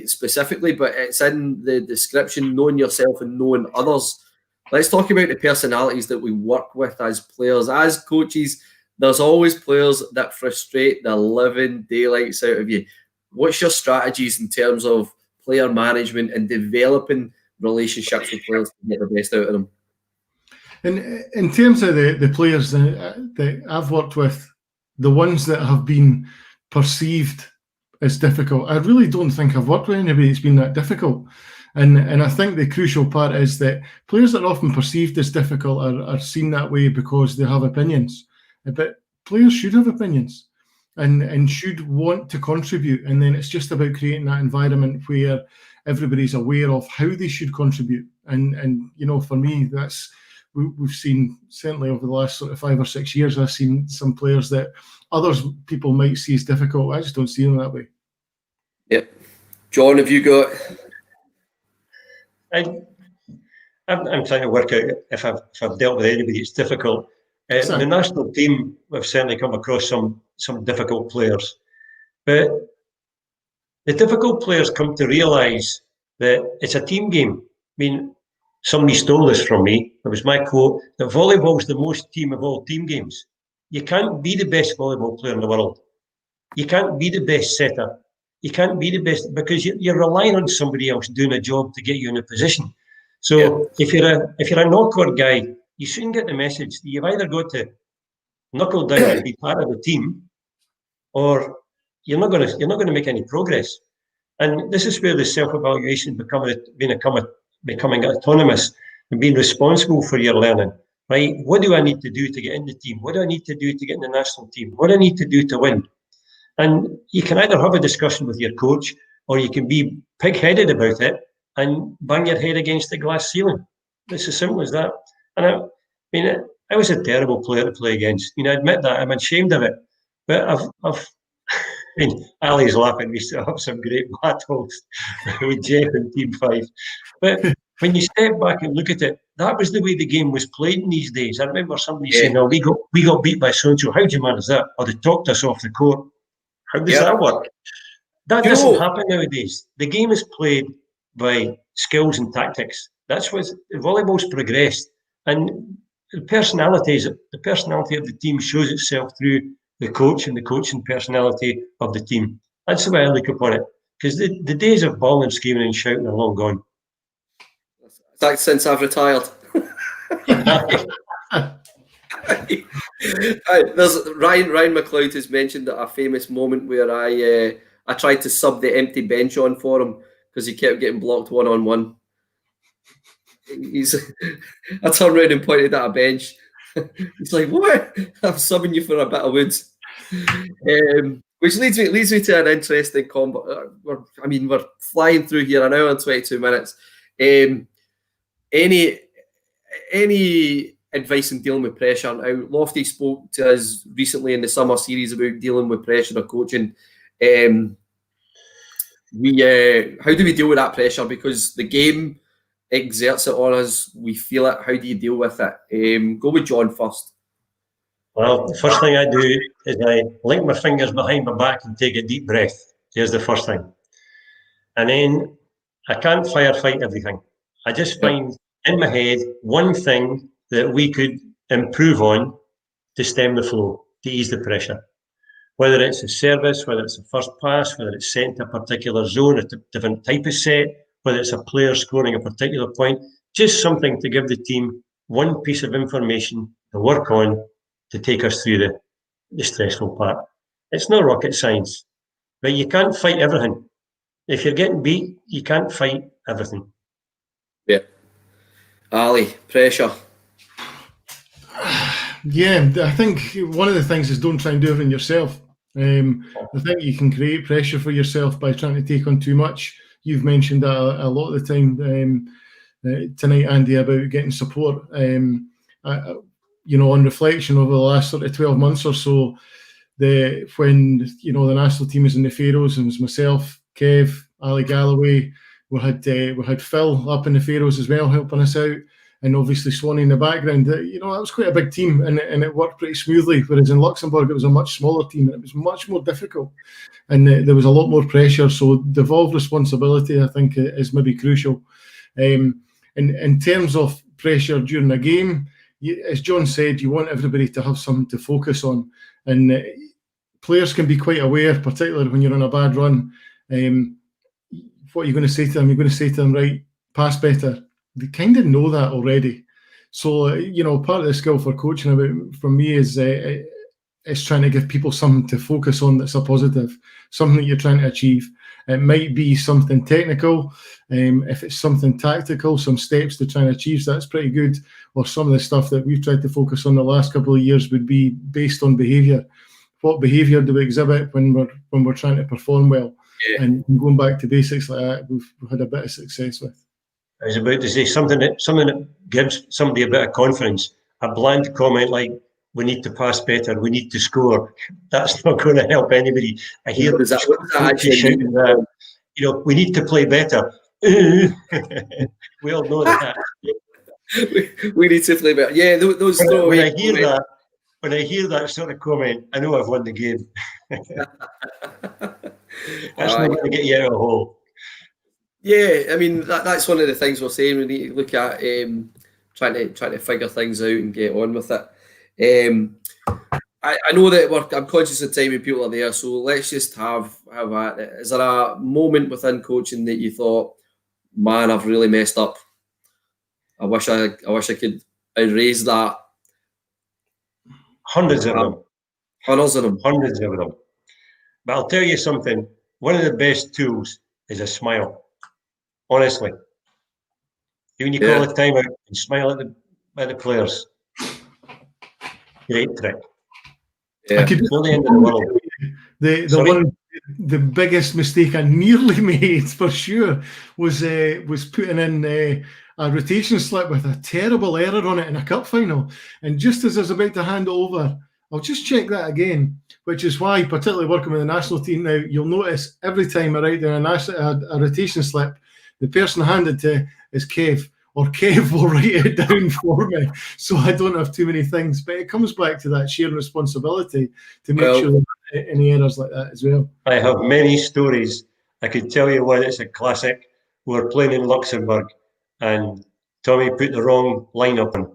specifically, but it's in the description, knowing yourself and knowing others. Let's talk about the personalities that we work with as players, as coaches. There's always players that frustrate the living daylights out of you. What's your strategies in terms of player management and developing relationships with players to get the best out of them? And in terms of the players that I've worked with, the ones that have been perceived as difficult, I really don't think I've worked with anybody that's been that difficult. And I think the crucial part is that players that are often perceived as difficult are seen that way because they have opinions. But players should have opinions and should want to contribute. And then it's just about creating that environment where everybody's aware of how they should contribute. And for me, we've seen, certainly over the last sort of 5 or 6 years, I've seen some players that people might see as difficult. I just don't see them that way. Yep. John, have you got... I'm trying to work out if I've dealt with anybody. It's difficult. The national team, we've certainly come across some difficult players, but the difficult players come to realise that it's a team game. I mean, somebody stole this from me. It was my quote, that volleyball is the most team of all team games. You can't be the best volleyball player in the world. You can't be the best setter. You can't be the best because you're relying on somebody else doing a job to get you in a position. So if you're a knockout guy, you soon get the message that you've either got to knuckle down and be part of the team, or you're not going to make any progress. And this is where the self-evaluation becoming autonomous and being responsible for your learning. Right? What do I need to do to get in the team? What do I need to do to get in the national team? What do I need to do to win? And you can either have a discussion with your coach, or you can be pig-headed about it and bang your head against the glass ceiling. It's as simple as that. And I mean, I was a terrible player to play against. I admit that. I'm ashamed of it. But I mean, Ali's laughing. We still have some great battles with Jeff and Team 5. But when you step back and look at it, that was the way the game was played in these days. I remember somebody saying, "No, we got beat by so-and-so. How do you manage that?" Or they talked us off the court. How does that work? That doesn't happen nowadays. The game is played by skills and tactics. That's what volleyball's progressed. And the personality of the team shows itself through the coach and the coaching personality of the team. That's the way I look upon it. Because the days of bawling, screaming and shouting are long gone. That's since I've retired. There's Ryan McLeod has mentioned a famous moment where I tried to sub the empty bench on for him because he kept getting blocked one-on-one. I turned around and pointed at a bench. He's like, "What? I'm subbing you for a bit of wood." Which leads me to an interesting combo. We're flying through here an hour and 22 minutes. Any advice in dealing with pressure? Now, Lofty spoke to us recently in the summer series about dealing with pressure or coaching. How do we deal with that pressure? Because the game exerts it on us. We feel it. How do you deal with it? Go with John first. Well, the first thing I do is I link my fingers behind my back and take a deep breath. Here's the first thing. And then I can't firefight everything. I just find in my head one thing that we could improve on to stem the flow, to ease the pressure. Whether it's a service, whether it's a first pass, whether it's set into a particular zone, a different type of set, whether it's a player scoring a particular point, just something to give the team one piece of information to work on to take us through the stressful part. It's not rocket science, but you can't fight everything. If you're getting beat, you can't fight everything. Yeah. Ali, pressure. Yeah, I think one of the things is don't try and do everything yourself. I think you can create pressure for yourself by trying to take on too much. You've mentioned that a lot of the time tonight, Andy, about getting support. On reflection over the last sort of 12 months or so, when the national team was in the Faroes, and it was myself, Kev, Ali Galloway, we had Phil up in the Faroes as well helping us out, and obviously Swanee in the background. That was quite a big team, and it worked pretty smoothly. Whereas in Luxembourg, it was a much smaller team, and it was much more difficult, and there was a lot more pressure. So devolved responsibility, I think, is maybe crucial. In terms of pressure during a game, as John said, you want everybody to have something to focus on, and players can be quite aware, particularly when you're on a bad run. What are you going to say to them? You're going to say to them, right, pass better. They kind of know that already. So, part of the skill for coaching from me is trying to give people something to focus on that's a positive, something that you're trying to achieve. It might be something technical. If it's something tactical, some steps to try and achieve, that's pretty good. Or some of the stuff that we've tried to focus on the last couple of years would be based on behaviour. What behaviour do we exhibit when we're trying to perform well? Yeah. And going back to basics like that, we've had a bit of success with. I was about to say something that gives somebody a bit of confidence. A bland comment like, "We need to pass better, we need to score." That's not going to help anybody. I hear shouting that, "We need to play better." We all know that. we need to play better. Yeah, those. When I hear that sort of comment, I know I've won the game. That's not going to get you out of the hole. Yeah, I mean that's one of the things we're saying. We need to look at trying to figure things out and get on with it. I know that I'm conscious of time when people are there, so let's just have at it. Is there a moment within coaching that you thought, "Man, I've really messed up. I wish I could erase that"? Hundreds of them. Hundreds of them. But I'll tell you something. One of the best tools is a smile. Honestly, when you call a timeout and smile at the players, great trick. Yeah. Not the end of the world. The biggest mistake I nearly made for sure was putting in a rotation slip with a terrible error on it in a cup final. And just as I was about to hand it over, I'll just check that again, which is why, particularly working with the national team now, you'll notice every time I write down a rotation slip, the person handed to is Kev, or Kev will write it down for me, so I don't have too many things. But it comes back to that shared responsibility to make sure there aren't any errors like that as well. I have many stories. I could tell you one that's a classic. We were playing in Luxembourg and Tommy put the wrong lineup in.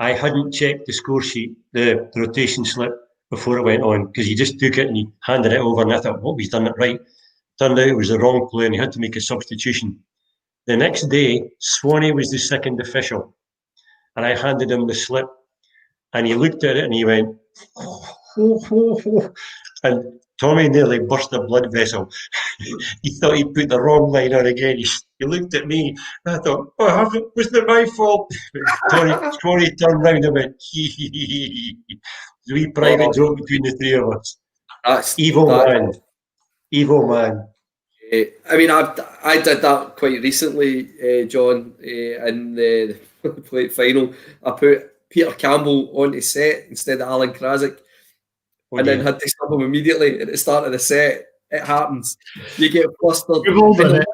I hadn't checked the score sheet, the rotation slip, before it went on, because he just took it and he handed it over and I thought, he's done it right. Turned out it was the wrong player and he had to make a substitution. The next day, Swanee was the second official and I handed him the slip and he looked at it and he went, and Tommy nearly burst a blood vessel. He thought he'd put the wrong line on again. He looked at me and I thought, was it my fault? Swanee turned round and went, The wee private joke between the three of us. That's evil man. I mean, I did that quite recently, John, in the plate final. I put Peter Campbell onto set instead of Alan Krasik, then had to stop him immediately at the start of the set. It happens. You get flustered. The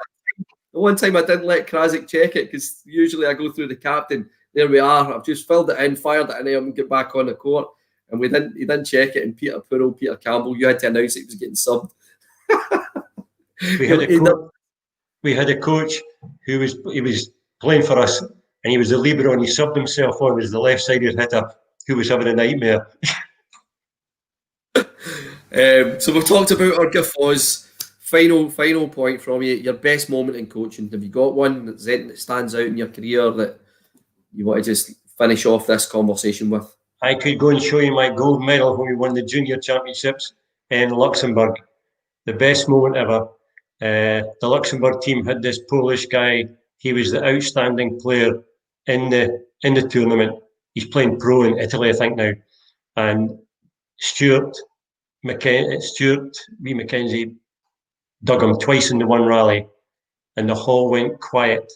one time I didn't let Krasik check it, because usually I go through the captain. There we are. I've just filled it in, fired it in there, and get back on the court. And he didn't check it. And Peter Campbell, you had to announce he was getting subbed. We had a coach who was playing for us, and he was a libero, and he subbed himself on as the left-sided hitter who was having a nightmare. So we've talked about our guffaws. Final point from you. Your best moment in coaching. Have you got one that stands out in your career that you want to just finish off this conversation with? I could go and show you my gold medal when we won the junior championships in Luxembourg. The best moment ever. The Luxembourg team had this Polish guy. He was the outstanding player in the tournament. He's playing pro in Italy, I think now. And Stuart Mackenzie dug him twice in the one rally, and the hall went quiet,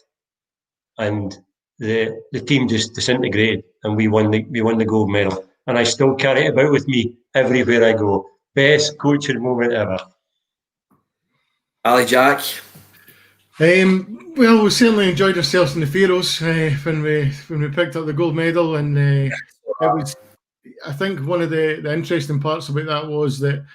and the team just disintegrated, and we won the gold medal. And I still carry it about with me everywhere I go. Best coaching moment ever. Ali Jack. Well, we certainly enjoyed ourselves in the Faroes when we picked up the gold medal, and it was. I think one of the interesting parts about that was that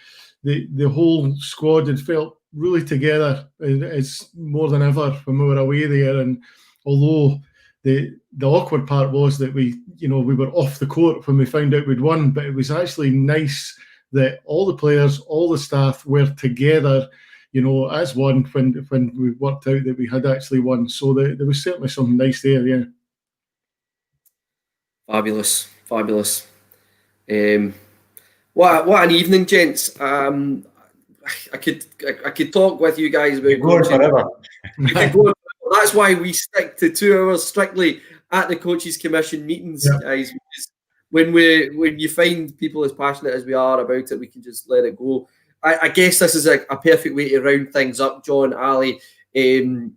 the whole squad had felt really together as more than ever when we were away there. And although the awkward part was that we were off the court when we found out we'd won, but it was actually nice that all the players, all the staff were together, as one when we worked out that we had actually won. So there was certainly something nice there, yeah. Fabulous. What an evening, gents. I could talk with you guys about coaching forever. That's why we stick to 2 hours strictly at the Coaches Commission meetings, guys. Because when you find people as passionate as we are about it, we can just let it go. I guess this is a perfect way to round things up, John, Ali. The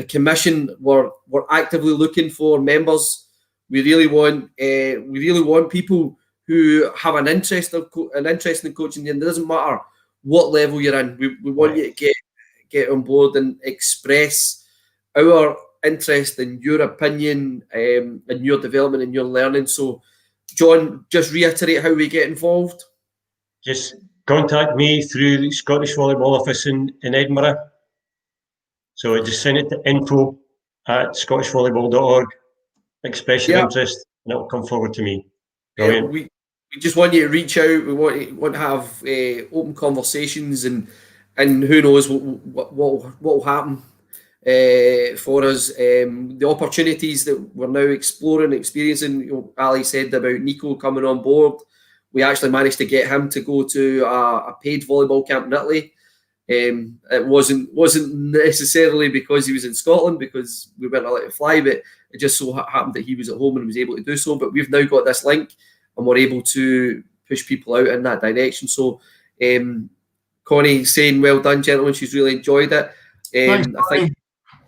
commission were actively looking for members. We really want people who have an interest in coaching, and it doesn't matter what level you're in. We want you to get on board and express our interest in your opinion, and your development and your learning. So, John, just reiterate how we get involved. Just contact me through the Scottish Volleyball office in Edinburgh. So just send it to info@scottishvolleyball.org. Express your interest, and it will come forward to me. Brilliant. We just want you to reach out. We want to have open conversations, and who knows what will happen for us. The opportunities that we're now exploring, experiencing. Ali said about Nico coming on board. We actually managed to get him to go to a paid volleyball camp in Italy. It wasn't necessarily because he was in Scotland, because we weren't allowed to fly, but it just so happened that he was at home and was able to do so. But we've now got this link, and we're able to push people out in that direction. So Connie saying, well done, gentlemen. She's really enjoyed it. Thanks, thanks,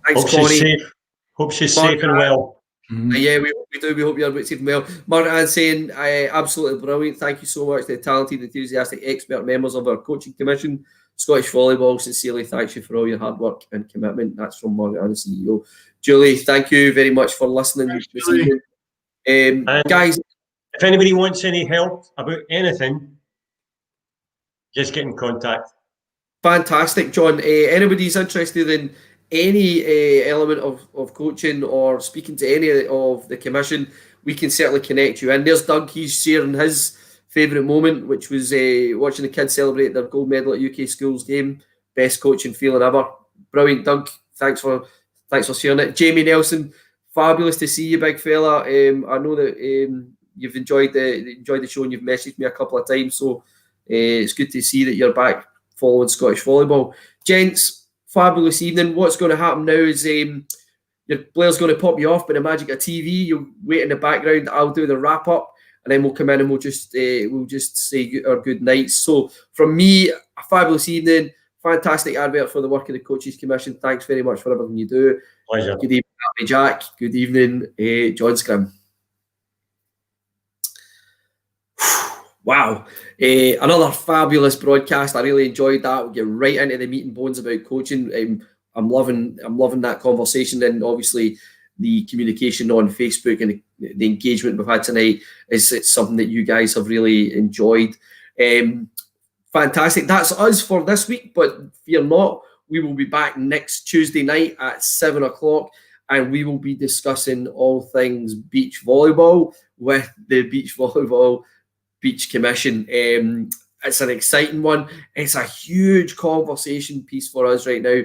Hope Connie. she's safe. Hope she's safe and well. Yeah, we do. We hope you're safe and well. Martin saying, absolutely brilliant. Thank you so much to the talented, enthusiastic, expert members of our coaching commission. Scottish Volleyball sincerely thanks you for all your hard work and commitment. That's from Margaret Ann, CEO. Julie, thank you very much for listening this evening. Guys, if anybody wants any help about anything, just get in contact. Fantastic, John. Anybody's interested in any element of coaching or speaking to any of the commission, we can certainly connect you. And there's Doug, he's sharing his favourite moment, which was watching the kids celebrate their gold medal at UK Schools game. Best coaching feeling ever. Brilliant, Doug. Thanks for sharing it. Jamie Nelson, fabulous to see you, big fella. I know that you've enjoyed the show and you've messaged me a couple of times, so it's good to see that you're back following Scottish volleyball. Gents, fabulous evening. What's going to happen now is Blair's going to pop you off by the magic of TV. You'll wait in the background. I'll do the wrap up, and then we'll come in and we'll just say our good nights. So from me, a fabulous evening. Fantastic advert for the work of the Coaches Commission. Thanks very much for everything you do. Pleasure. Good evening, Happy Jack. Good evening, John Scrim. Wow. Another fabulous broadcast. I really enjoyed that. We'll get right into the meat and bones about coaching. I'm loving that conversation, and obviously the communication on Facebook and the engagement we've had tonight it's something that you guys have really enjoyed. Fantastic. That's us for this week, but fear not, we will be back next Tuesday night at 7 o'clock, and we will be discussing all things beach volleyball with the Beach Volleyball Beach Commission. It's an exciting one. It's a huge conversation piece for us right now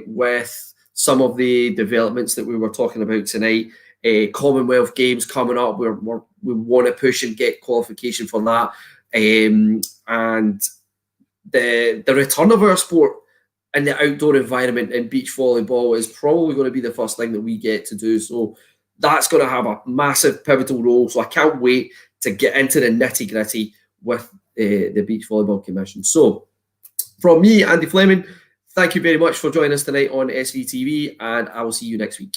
with some of the developments that we were talking about tonight. Commonwealth Games coming up. We want to push and get qualification for that. And the return of our sport in the outdoor environment in beach volleyball is probably going to be the first thing that we get to do. So that's going to have a massive pivotal role. So I can't wait to get into the nitty gritty with the Beach Volleyball Commission. So from me, Andy Fleming, thank you very much for joining us tonight on SVTV, and I will see you next week.